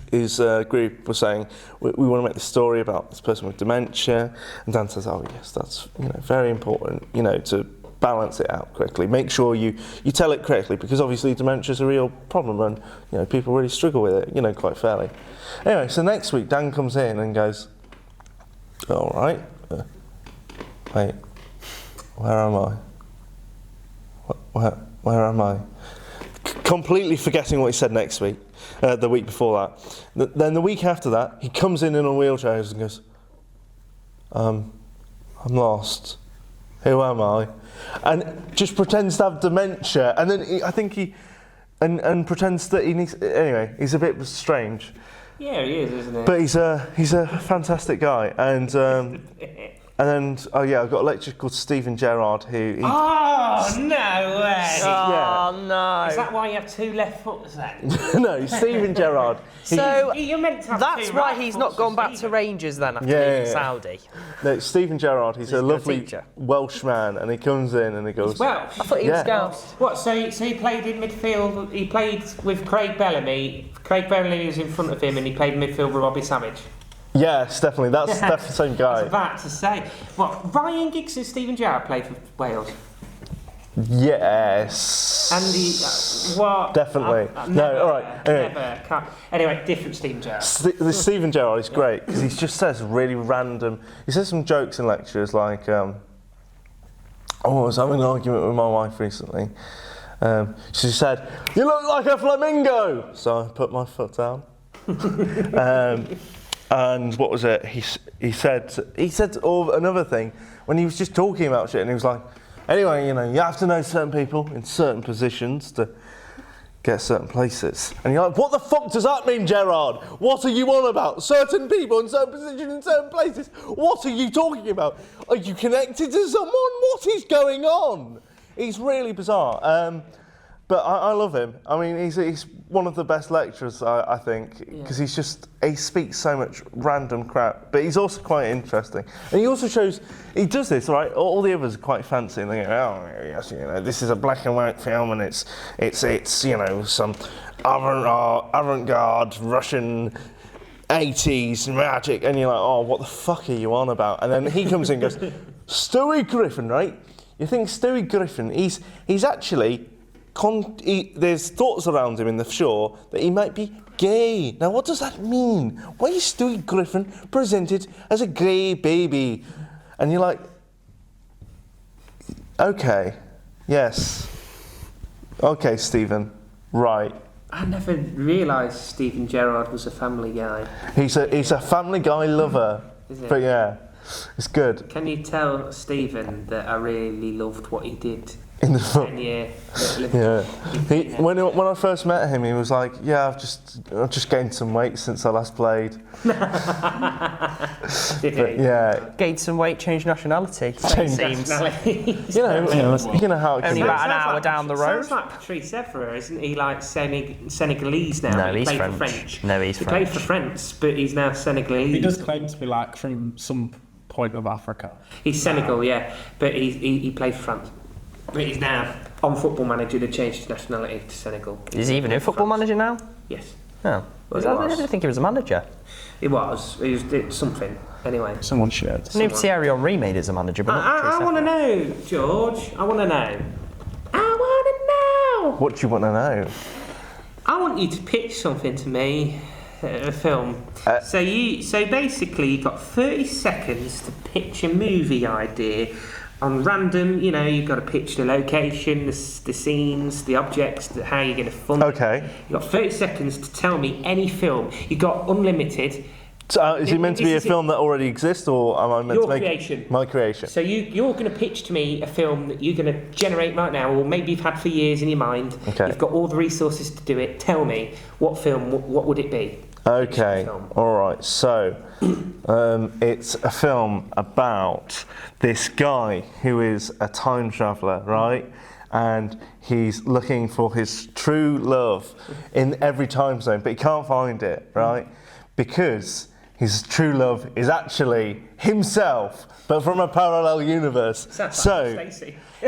group were saying, we want to make this story about this person with dementia. And Dan says, oh yes, that's, you know, very important, you know, to balance it out correctly. Make sure you tell it correctly, because obviously dementia is a real problem, and you know, people really struggle with it, you know, quite fairly. Anyway, so next week Dan comes in and goes, all right, wait, where am I? Where am I? Completely forgetting what he said next week, the week before that. Then the week after that, he comes in a wheelchair and goes, I'm lost. Who am I? And just pretends to have dementia, and then I think he pretends that he needs. Anyway, he's a bit strange. Yeah, he is, isn't he? But he's a fantastic guy, and then oh yeah, I've got a lecturer called Stephen Gerrard who. Oh no way! Oh no! Is that why you have two left foots then? No, Stephen Gerrard. So you're meant to have that's two why right he's foots not gone for back to Stephen. Rangers then after Yeah, leaving yeah. Saudi. No, Stephen Gerrard. He's a good lovely teacher. Welsh man, and he comes in and he goes. Welsh. I thought he was Scouse. What? So he played in midfield. He played with Craig Bellamy. Craig Bellamy was in front of him, and he played midfield with Robbie Savage. Yes, definitely. That's the same guy. I was about to say. What? Ryan Giggs and Stephen Gerrard played for Wales. Yes. And he, what? Definitely. Never, All right. Anyway. Never. Can't. Anyway, different Stephen Gerrard. The Stephen Gerrard is great because he just says really random. He says some jokes in lectures like, I was having an argument with my wife recently. She said, "You look like a flamingo." So I put my foot down. And what was it? He said another thing when he was just talking about shit, and he was like, anyway, you know, you have to know certain people in certain positions to get certain places. And you're like, what the fuck does that mean, Gerrard? What are you on about? Certain people in certain positions in certain places? What are you talking about? Are you connected to someone? What is going on? He's really bizarre. But I love him. I mean, he's one of the best lecturers, I think, because he speaks so much random crap, but he's also quite interesting. And he also shows, he does this, right? All the others are quite fancy, and they go, oh, yes, you know, this is a black and white film, and it's you know, some avant-garde Russian 80s magic, and you're like, oh, what the fuck are you on about? And then he comes in and goes, Stewie Griffin, right? You think Stewie Griffin, he's actually... there's thoughts around him in the show that he might be gay. Now, what does that mean? Why is Stewie Griffin presented as a gay baby? And you're like, okay, yes, okay, Stephen, right. I never realised Stephen Gerrard was a Family Guy. He's a Family Guy lover, but yeah, it's good. Can you tell Stephen that I really loved what he did? In the film. Yeah. When I first met him, he was like, "Yeah, I've just gained some weight since I last played." Did he? Yeah. Gained some weight, changed nationality. Changed Seems. You know how it can Only be. about an hour down the road. Sounds like Patrice Evra, isn't he? Like Senegalese now. No, he he's played French. For French. No, he's he French. played for France, but he's now Senegalese. He does claim to be like from some point of Africa. He's Senegal, yeah, but he played for France. He's now on Football Manager. They changed his nationality to Senegal. Is he even in Football Manager now? Yes. Oh. Well, I didn't think he was a manager. It was something. Anyway. Someone shared. I knew Thierry Henry made as a manager, but not I want to know, George. I want to know. What do you want to know? I want you to pitch something to me, a film. So basically, you've got 30 seconds to pitch a movie idea on random. You know, you've got to pitch the location, the scenes, the objects, how you're going to fund it. Okay. You've got 30 seconds to tell me any film. You've got unlimited. So, is it meant to be a film that already exists, or am I meant to make creation? My creation. So you're going to pitch to me a film that you're going to generate right now, or maybe you've had for years in your mind. Okay. You've got all the resources to do it. Tell me what film. What would it be? Okay. All right. So, it's a film about this guy who is a time traveller, right? And he's looking for his true love in every time zone, but he can't find it, right? Because his true love is actually himself, but from a parallel universe. So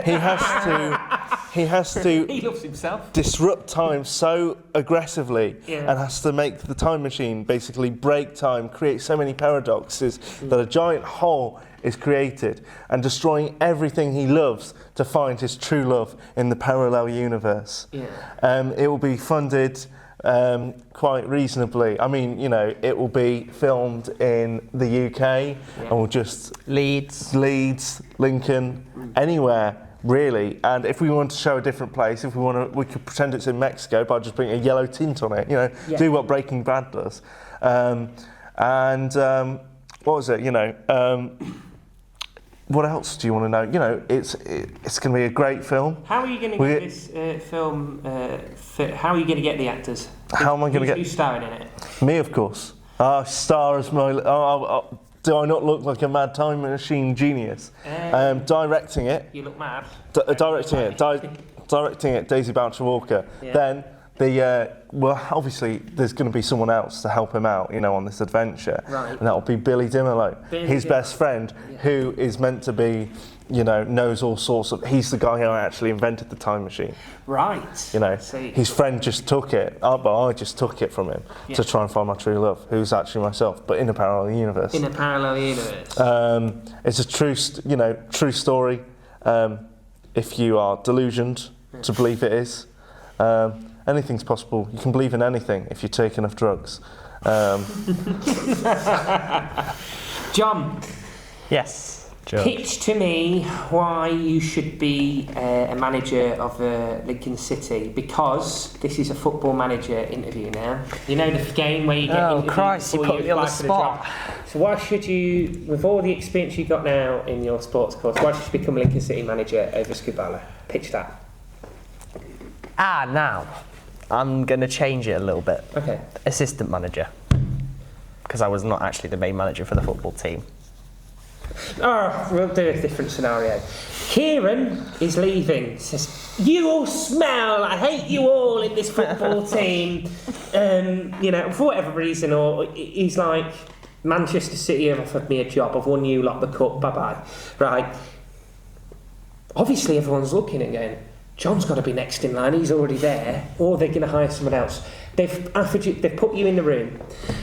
he has to He loves himself. disrupt time so aggressively and has to make the time machine basically break time, create so many paradoxes that a giant hole is created, and destroying everything he loves to find his true love in the parallel universe. It will be funded quite reasonably. I mean, you know, it will be filmed in the UK and we'll just Leeds, Lincoln, anywhere really. And if we want to show a different place, if we want to, we could pretend it's in Mexico by just putting a yellow tint on it. You know, do what Breaking Bad does. What was it? You know. What else do you want to know? You know, it's going to be a great film. How are you going to get this film? How are you going to get the actors? How am I going to get? Who's starring in it? Me, of course. Star as my. Do I not look like a mad time machine genius? Directing it. You look mad. Directing it. Daisy Boucher Walker. Yeah. Then well, obviously there's going to be someone else to help him out, you know, on this adventure, right. And that'll be Billy Dimolo, his best friend, who is meant to be, you know, knows all sorts of. He's the guy who actually invented the time machine. Right. You know, his friend just took it, but I just took it from him to try and find my true love, who's actually myself, but in a parallel universe. In a parallel universe. It's a true story. If you are delusioned to believe it is. Anything's possible. You can believe in anything if you take enough drugs. John. Yes, George. Pitch to me why you should be a manager of Lincoln City, because this is a Football Manager interview now. You know the game where you get Oh Christ, you put me on the spot. So why should you, with all the experience you've got now in your sports course, why should you become a Lincoln City manager over Scubala? Pitch that. Now I'm going to change it a little bit. Okay. Assistant manager, because I was not actually the main manager for the football team. Oh, we'll do a different scenario. Kieran is leaving. Says, "You all smell. I hate you all in this football team." You know, for whatever reason, or he's like, "Manchester City have offered me a job. I've won you lot the cup. Bye bye." Right. Obviously, everyone's looking and going, John's got to be next in line. He's already there, or they're going to hire someone else. They've put you in the room.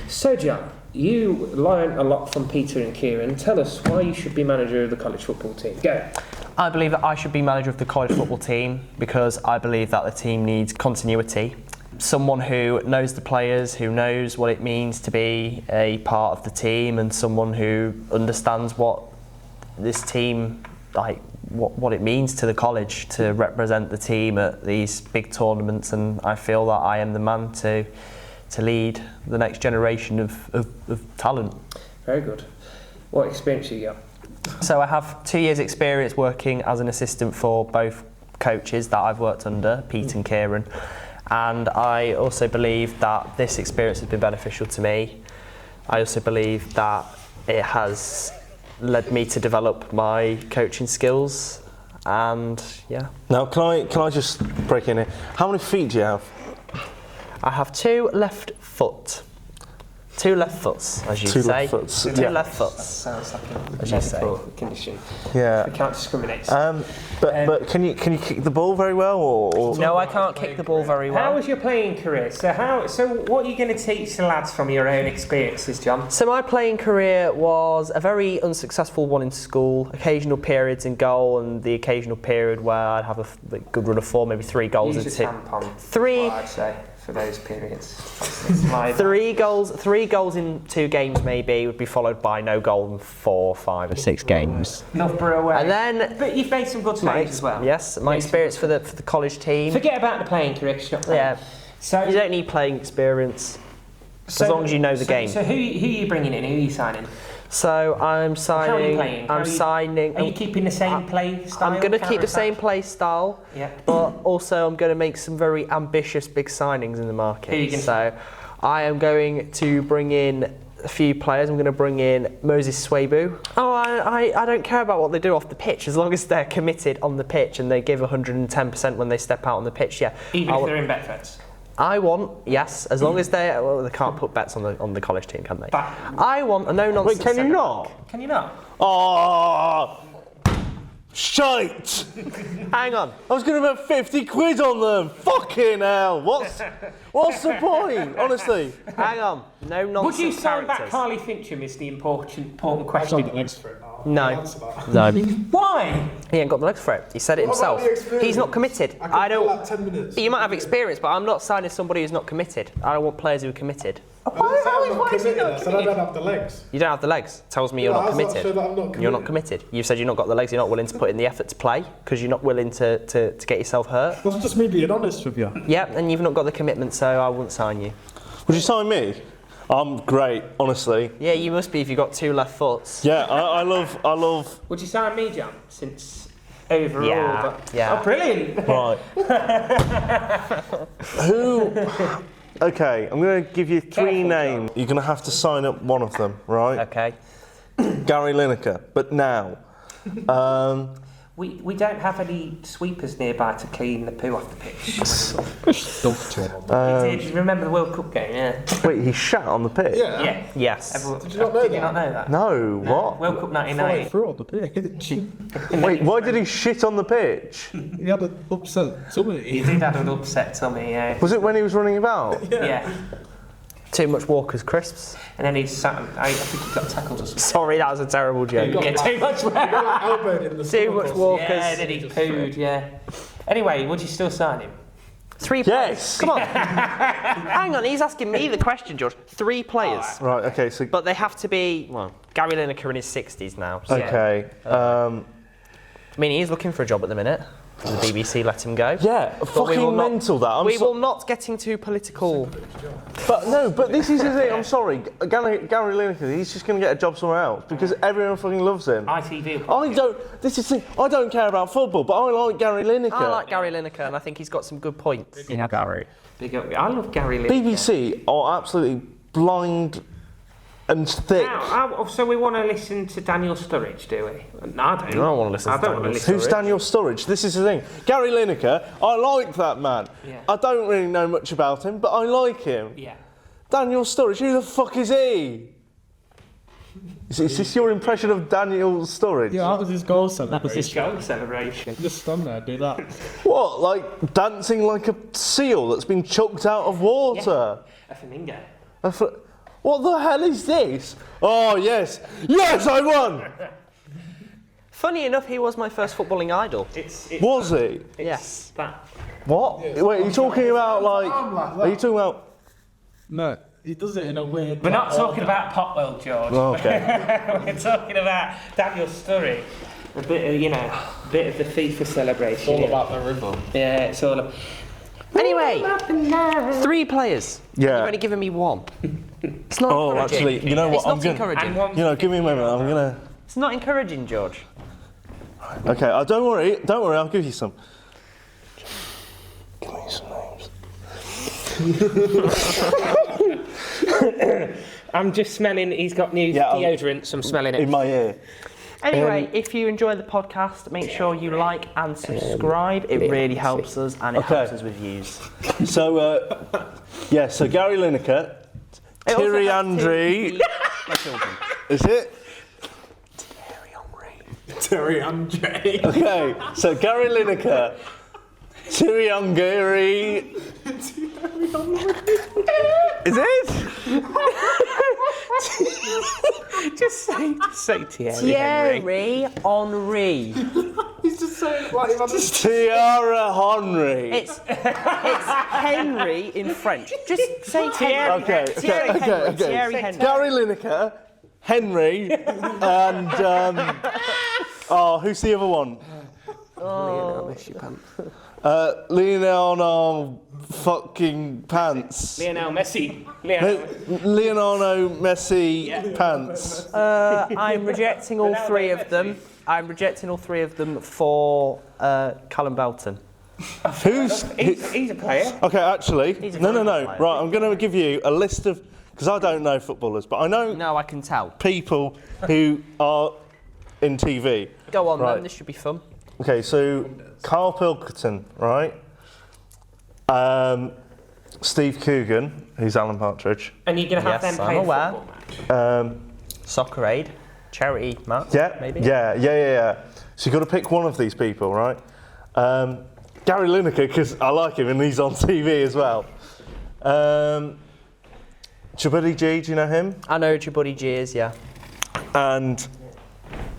So, John, you learned a lot from Peter and Kieran. Tell us why you should be manager of the college football team. Go. I believe that I should be manager of the college football team because I believe that the team needs continuity. Someone who knows the players, who knows what it means to be a part of the team, and someone who understands what this team, like, what it means to the college to represent the team at these big tournaments. And I feel that I am the man to lead the next generation of talent. Very good. What experience you got? So I have 2 years experience working as an assistant for both coaches that I've worked under, Pete and Kieran, and I also believe that this experience has been beneficial to me. I also believe that it has led me to develop my coaching skills, and Now, can I just break in here? How many feet do you have? I have 2 left foot. 2 left foots, as you Two say. left foots, 2 yeah. left foots. Sounds like a As you say. medical condition. Yeah. We can't discriminate. But can you kick the ball very well or? No, I can't kick the ball very How well. was your playing career? So what are you going to teach the lads from your own experiences, John? So my playing career was a very unsuccessful one in school. Occasional periods in goal, and the occasional period where I'd have a good run of form, maybe 3 goals Use in a tampon. 3 What I'd say for those periods. 3 goals in 2 games maybe would be followed by no goal in 4, 5 or 6 games. Loughborough away. And then But you've made some good saves as well. Yes, my experience for the college team. Forget about the playing career, 'cause you're not playing. Yeah. So You don't need playing experience as long as you know the game. So who are you bringing in? Who are you signing? So I'm How are you signing. playing? How I'm are you- signing. Are you keeping the same play style? I'm going to keep the counter-attack? same play style, Yeah. but also I'm going to make some very ambitious big signings in the market. Who are you gonna So I am going to bring in a few players. I'm going to bring in Moses Swaby. Oh, I don't care about what they do off the pitch as long as they're committed on the pitch and they give 110% when they step out on the pitch. Yeah. Even if they're in Beckett. I want, yes, as long as they can't put bets on the college team, can they? But- I want a no nonsense. Wait, can you not? Can you not? Oh, shite! Hang on. I was going to bet 50 quid on them. Fucking hell! What's the point? Honestly. Hang on. No nonsense. Would you sign back characters. Harley Fincham is the important I've got question. the legs for it now. No. Answer that. No. Why? He ain't got the legs for it. He said it What about himself. the experience? He's not committed. I I can don't. play like 10 minutes. You might have experience, but I'm not signing somebody who's not committed. I don't want players who are committed. I didn't say I'm not why is he committed, not I said I don't have the legs. You don't have the legs. Tells me you're Yeah, not how's that committed. show that I'm not You're not committed? committed. You've said you've not got the legs. You're not willing to put in the effort to play because you're not willing to get yourself hurt. That's just me being honest with you. Yep, and you've not got the commitment, so I wouldn't sign you. Would you sign me? I'm great, honestly. Yeah, you must be if you've got 2 left foots. Yeah, I love. Would you sign me, John? Since overall, Yeah, but, yeah. Oh, brilliant! Right. Who? Okay, I'm going to give you 3 Careful, names. You're going to have to sign up one of them, right? Okay. Gary Lineker, but now. We don't have any sweepers nearby to clean the poo off the pitch. You did remember the World Cup game? Yeah. Wait, he shat on the pitch? Yeah. Yes. Everyone, Did you not know did you that? not know that? No, what? World Cup Follow 99. through on the pitch. Wait, why did he shit on the pitch? He had an upset He tummy. did have an upset tummy, yeah. Was it when he was running about? Yeah. Too much Walker's crisps. And then he sat, I think he got tackled or something. Sorry, that was a terrible joke. Yeah, too much He got like elbowed in the Too stomach much or Walker's. Yeah, then he pooed, yeah. Anyway, would you still sign him? 3 Yes. players. Come on. Hang on, he's asking me the question, George. 3 players. Right, okay, so. But they have to be, well, Gary Lineker in his 60s now. So. Okay. I mean, he's looking for a job at the minute. The BBC let him go. Yeah, But we will fucking not- mental that. We will not get into political. But this is the thing, I'm sorry. Gary Lineker, he's just going to get a job somewhere else because everyone fucking loves him. ITV. This is the thing, I don't care about football, but I like Gary Lineker. I like Gary Lineker, and I think he's got some good points. Yeah, Gary. Big up. I love Gary Lineker. BBC are absolutely blind and thick. So we want to listen to Daniel Sturridge, do we? No, I don't. I don't want to listen to I don't Daniel want to listen. Who's Daniel Sturridge? This is the thing. Gary Lineker, I like that man. Yeah. I don't really know much about him, but I like him. Yeah. Daniel Sturridge, who the fuck is he? Is this your impression of Daniel Sturridge? Yeah, that was his goal That was celebration. his Goal celebration. Just stand there, do that. What, like dancing like a seal that's been chucked out of water? A flamingo. What the hell is this? Oh, yes. Yes, I won! Funny enough, he was my first footballing idol. It's Was he? Yes. that. What? Wait, are you talking about like... Are you talking about... No, he does it in a weird. We're not talking about Potwell, George. Oh, okay. We're talking about Daniel Sturridge. A bit of, bit of the FIFA celebration. It's all about the rhythm. Yeah, it's all about... Anyway, 3 players. Yeah. You've only given me 1. It's not Oh, encouraging. actually, you know what? It's not encouraging. And one... You know, give me a moment. I'm gonna... It's not encouraging, George. Okay, don't worry, I'll give you some. Give me some names. I'm just smelling, he's got new deodorant, so I'm smelling it. In my ear. Anyway, if you enjoy the podcast, make sure you like and subscribe. It really helps us, and it helps us with views. So, so Gary Lineker, Thierry Henry. My children. Is it? Terry Andre. Okay, so Gary Lineker, Thierry Henry. Is it? Just say Thierry. Thierry Henry. He's just saying like Tiara Henry. It's Henry in French. Just say Thierry. Okay. Thierry Henry. Gary Lineker, Henry, and who's the other one? Leonardo fucking Pants. Lionel Messi. Leonardo Messi Pants. I'm rejecting all three of them. I'm rejecting all three of them for Callum Belton. He's a player. Okay, actually, no. player. Right, I'm going to give you a list of, because I don't know footballers, but I know No, I can tell. people who are in TV. Go on Right. then, this should be fun. Okay, so Carl Pilkington, right? Steve Coogan, who's Alan Partridge. And you're going to have Yes, them I'm play a aware. football match. Soccer Aid, charity match, Yeah, maybe? Yeah. So you've got to pick one of these people, right? Gary Lineker, because I like him and he's on TV as well. Djibouti G, do you know him? I know who Djibouti G is, yeah. And,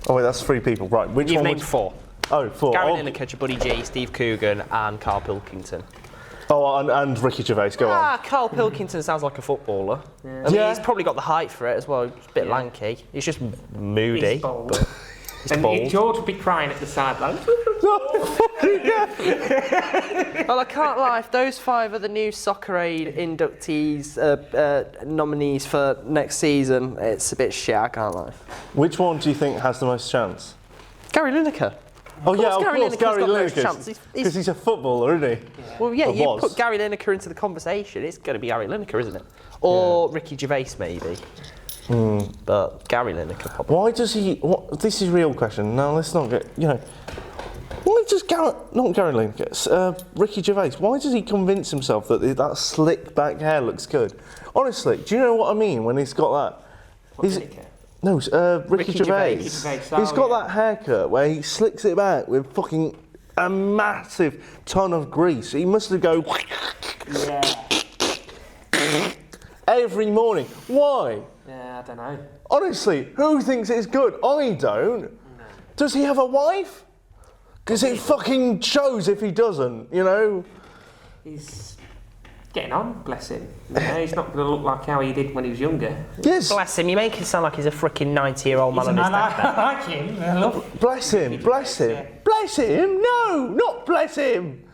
oh wait, that's 3 people, right. Which You've one named would- 4. Oh, 4. Gary Oh, Lineker, Djibouti G, Steve Coogan and Carl Pilkington. and Ricky Gervais, go on. Carl Pilkington sounds like a footballer. I mean, Yeah. he's probably got the height for it as well. He's a bit lanky. He's just moody. He's bold. but he's And bold. George would be crying at the sideline. Well, I can't lie. If those 5 are the new Soccer Aid inductees, nominees for next season, it's a bit shit. I can't lie. Which one do you think has the most chance? Gary Lineker. Oh yeah, of Gary course, Lineker's Gary got the most chance. Lineker. He's- Because he's a footballer, isn't he? Well, yeah, Or you was. put Gary Lineker into the conversation, it's going to be Gary Lineker, isn't it? Or Ricky Gervais, maybe. But Gary Lineker, probably. Why does he? This is a real question. Now let's not get. Why does not Gary Lineker, Ricky Gervais? Why does he convince himself that that slick back hair looks good? Honestly, do you know what I mean when he's got that? Lineker? No, Ricky Gervais. Ricky Gervais, He's got that haircut where he slicks it back with fucking a massive ton of grease. He must have go every morning. Why? Yeah, I don't know. Honestly, who thinks it's good? I don't. No. Does he have a wife? Because it fucking shows if he doesn't, you know? He's getting on, bless him. He's not going to look like how he did when he was younger. Yes. Bless him, you make him sound like he's a freaking 90-year-old man on his deathbed. I like him. I love Bless him. Bless him. Bless him. No, not bless him.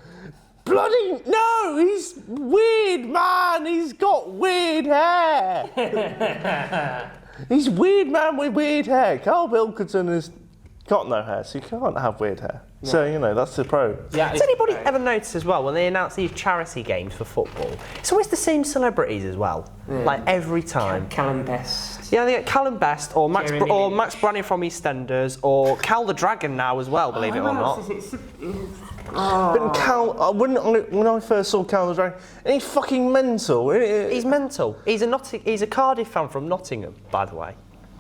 Bloody no, he's weird, man. He's got weird hair. He's weird man with weird hair. Carl Pilkington has got no hair, so you can't have weird hair. No. So, that's the pro. Yeah, Does anybody ever notice as well, when they announce these charity games for football, it's always the same celebrities as well, like every time. Callum Best. Yeah, they get Callum Best or Max Jeremy Lynch. Max Branning from EastEnders or Cal the Dragon now as well, believe it or not. But Cal, when I first saw Cal the Dragon, he's fucking mental. He's mental. He's a Cardiff fan from Nottingham, by the way.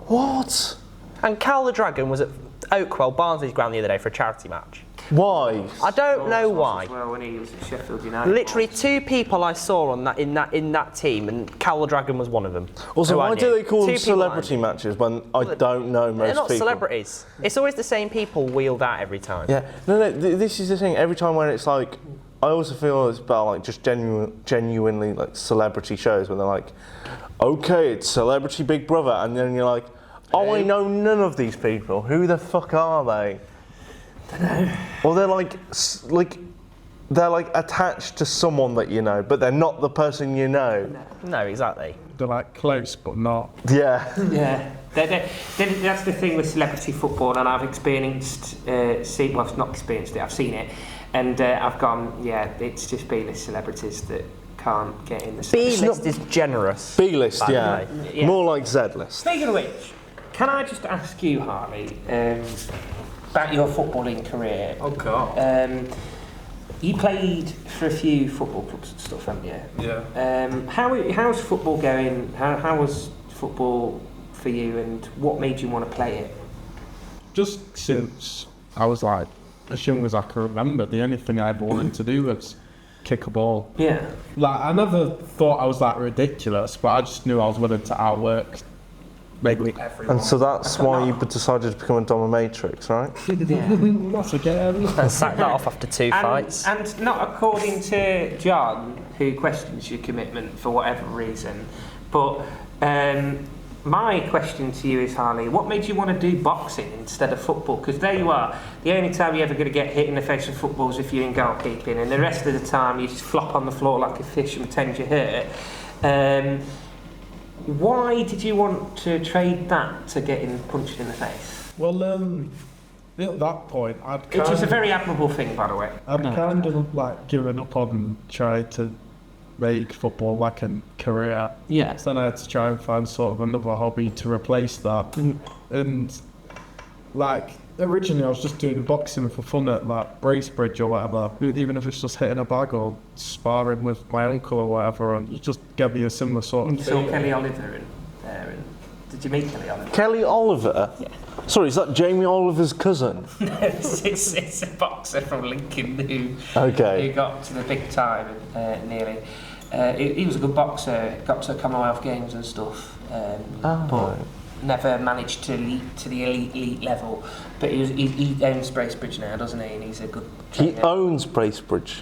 What? And Cal the Dragon was at Oakwell Barnsley's ground the other day for a charity match. Why? I don't know why. Well, when he was at Sheffield United. Literally 2 people I saw on in that team, and Cal the Dragon was one of them. Also, who I why knew. do they call 2 them people I celebrity knew. matches when I don't know most They're not people? celebrities. It's always the same people wheeled out every time. Yeah, no, this is the thing. Every time when it's like, I also feel it's about like just genuinely like celebrity shows when they're like, okay, it's Celebrity Big Brother, and then you're like, oh, I know none of these people. Who the fuck are they? I don't know. Well, they're like attached to someone that you know, but they're not the person you know. No, exactly. They're like close, but not. Yeah. Yeah. That's the thing with celebrity football, and I've experienced, I've not experienced it, I've seen it, and I've gone, yeah, it's just B-list celebrities that can't get in the B-list is generous. B-list, by the yeah. way. Yeah. More like Z-list. Speaking of which, can I just ask you, Harley, about your footballing career? Oh God. You played for a few football clubs and stuff, haven't you? Yeah. How's football going? How was football for you, and what made you want to play it? Just since I was like as young as I can remember, the only thing I ever wanted to do was kick a ball. Yeah. Like, I never thought I was like ridiculous, but I just knew I was willing to outwork maybe everyone. And so that's why you decided to become a dominatrix, right? Not again. And sacked that off after 2 fights. And not according to John, who questions your commitment for whatever reason, but my question to you is, Harley, what made you want to do boxing instead of football? Because there you are, the only time you're ever going to get hit in the face with football is if you're in goalkeeping, and the rest of the time you just flop on the floor like a fish and pretend you're hurt. Why did you want to trade that to getting punched in the face? Well, at that point, It was a very admirable thing, by the way. I'd kind of like given up on trying to make football like a career. Yeah. So then I had to try and find sort of another hobby to replace that. And like originally I was just doing boxing for fun at like Bracebridge or whatever, even if it's just hitting a bag or sparring with my uncle or whatever, and it just gave me a similar sort of You saw Kelly Oliver in there, and did you meet Kelly Oliver? Kelly Oliver? Yeah. Sorry, is that Jamie Oliver's cousin? it's a boxer from Lincoln who got to the big time nearly. He was a good boxer, got to Commonwealth Games and stuff, but never managed to leap to the elite level. But he owns Bracebridge now, doesn't he? And he's a good trainer. He owns Bracebridge.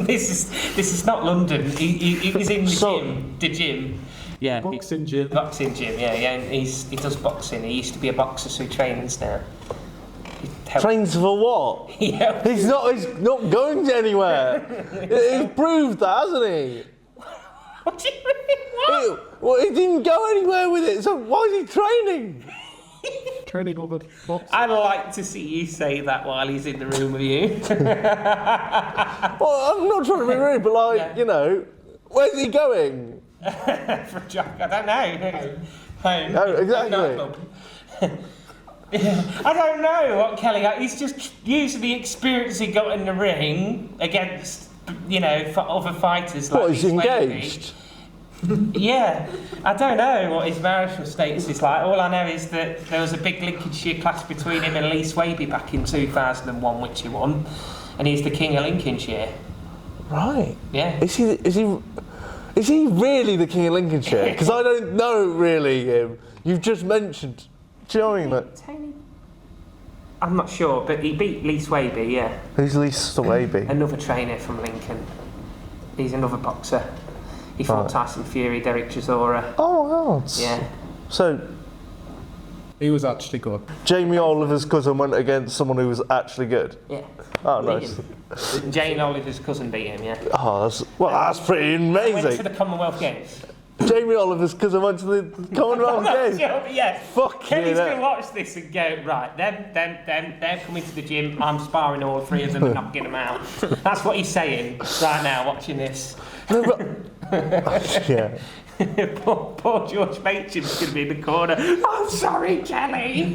This is not London. He was in the gym. Yeah. boxing gym. Boxing gym, yeah, and he does boxing. He used to be a boxer, so he trains now. Trains for what? He's not going anywhere. He's proved that, hasn't he? What do you mean? What? He didn't go anywhere with it, so why is he training? Training over boxing. I'd like to see you say that while he's in the room with you. Well, I'm not trying to be rude, but like, you know, where's he going? For a joke, I don't know. Home. No, exactly. I don't know what Kelly. He's just using the experience he got in the ring against, for other fighters. What, like he's engaged? Yeah, I don't know what his marital status is like. All I know is that there was a big Lincolnshire clash between him and Lee Swaby back in 2001, which he won, and he's the king of Lincolnshire. Right. Yeah. Is he really the king of Lincolnshire? Because I don't know really him. You've just mentioned. Do you know what I mean? I'm not sure, but he beat Lee Swaby, yeah. Who's Lee Swaby? Another trainer from Lincoln. He's another boxer. He fought Tyson Fury, Derek Chisora. Oh, wow. Yeah. So, He was actually good. Jamie Oliver's cousin went against someone who was actually good? Yeah. Oh, Beat nice. him. Jane Oliver's cousin beat him, yeah. Oh, that's pretty Went to amazing. the Commonwealth Games. Jamie Oliver's cousin went to the Commonwealth Games. Yeah. Fuck Kelly's yeah. going to watch this and go, right, they're coming to the gym, I'm sparring all three of them and knocking them out. That's what he's saying right now, watching this. No, but, yeah. Poor George Machin's going to be in the corner. I'm sorry, Kelly.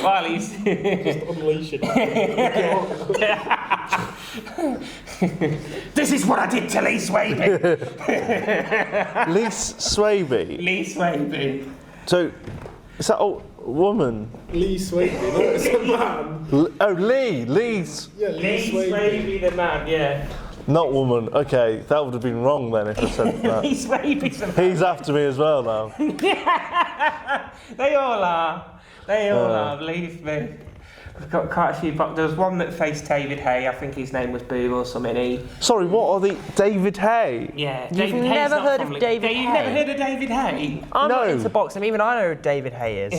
While he's Just unleashing. This is what I did to Lee Swaby. Lee Swaby. Lee Swaby. So, is that a woman? Lee Swaby, no, it's a man. Lee's. Yeah, Lee Swaby, the man, yeah. Not woman. Okay, that would have been wrong then if I said that. Lee Swaby's the man. He's after me as well now. They all are. They all are, believe me. We've got quite a few. There was one that faced David Hay. I think his name was Boo or something. Sorry, what are the David Hay? Yeah, You've David Hay's never not heard from of David You've Hay? never heard of David Hay? I'm No. not into boxing. Even I know who David Hay is.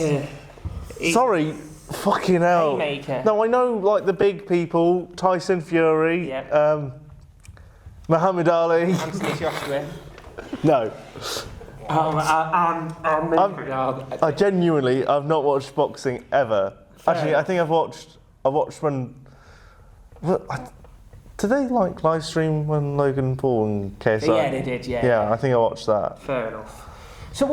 Sorry, fucking hell. Haymaker. No, I know like the big people, Tyson Fury, Yeah. Muhammad Ali. Anthony Joshua. No, I'm I genuinely, I've not watched boxing ever. Actually, I think I've watched when. Did they like live stream when Logan Paul and KSI? Yeah, they did, yeah. Yeah, I think I watched that. Fair enough. So,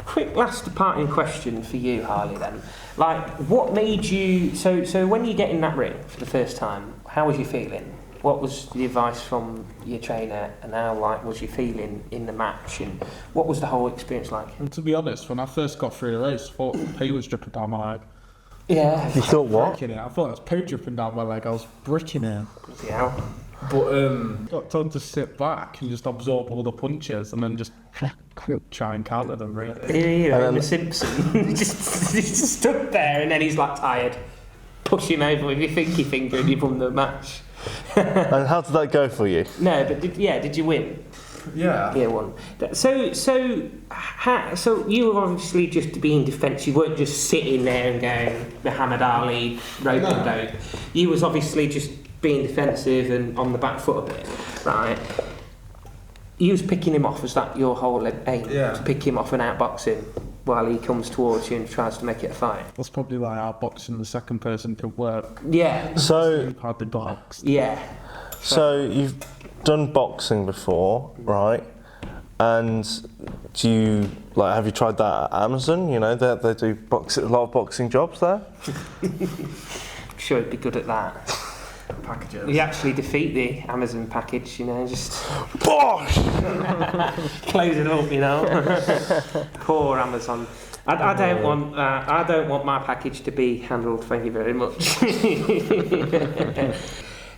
quick last departing question for you, Harley. Then, like, what made you? So when you get in that ring for the first time, how was you feeling? What was the advice from your trainer, and how was you feeling in the match, and what was the whole experience like? And to be honest, when I first got through the race, I thought pee was dripping down my leg. Yeah. You thought what? Bricking it. I thought it was poo dripping down my leg. I was bricking it. Yeah. But got told to sit back and just absorb all the punches and then just try and counter them, really. Yeah, The Simpson. he just stood there, and then he's like tired. Push him over with your pinky finger, and you've won the match. And how did that go for you? No, but did you win? Yeah. Yeah, won. So you were obviously just being defensive. You weren't just sitting there and going Muhammad Ali rope and dope. You was obviously just being defensive and on the back foot a bit, right? You was picking him off. Was that your whole aim? Yeah. To pick him off and outbox him while he comes towards you and tries to make it a fight. That's probably like outboxing the second person could work. Yeah. So, Hard to box. Yeah. so you've done boxing before, right? And do you have you tried that at Amazon? You know, they do a lot of boxing jobs there. I'm sure he'd be good at that. Packages. You actually defeat the Amazon package, you know, just Bosh! close it up, you know. Poor Amazon. I don't want my package to be handled. Thank you very much.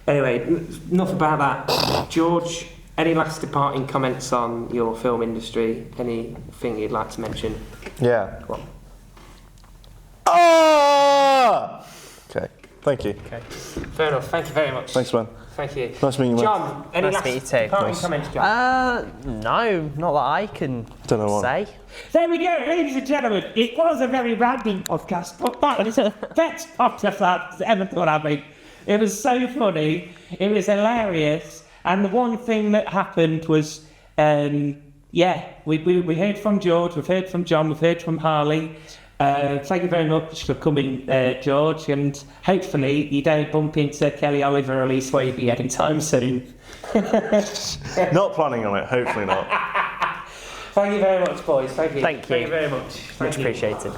Anyway, enough about that. George, any last departing comments on your film industry? Anything you'd like to mention? Yeah. Go on. Ah! Okay. Thank you. Okay. Fair enough. Thank you very much. Thanks, man. Thank you. Nice meeting you, man. John, any Nice last to meet you too. departing Nice. comments, John? No, not that I can Don't know what. say. There we go, ladies and gentlemen. It was a very random podcast, but that was the best podcast I've ever thought I'd made. It was so funny. It was hilarious. And the one thing that happened was, we heard from George, we've heard from John, we've heard from Harley. Thank you very much for coming, George, and hopefully you don't bump into Kelly, Oliver, or Lee Swaby anytime soon. Not planning on it. Hopefully not. Thank you very much, boys. Thank you. Thank you. Thank you very much. Much appreciated.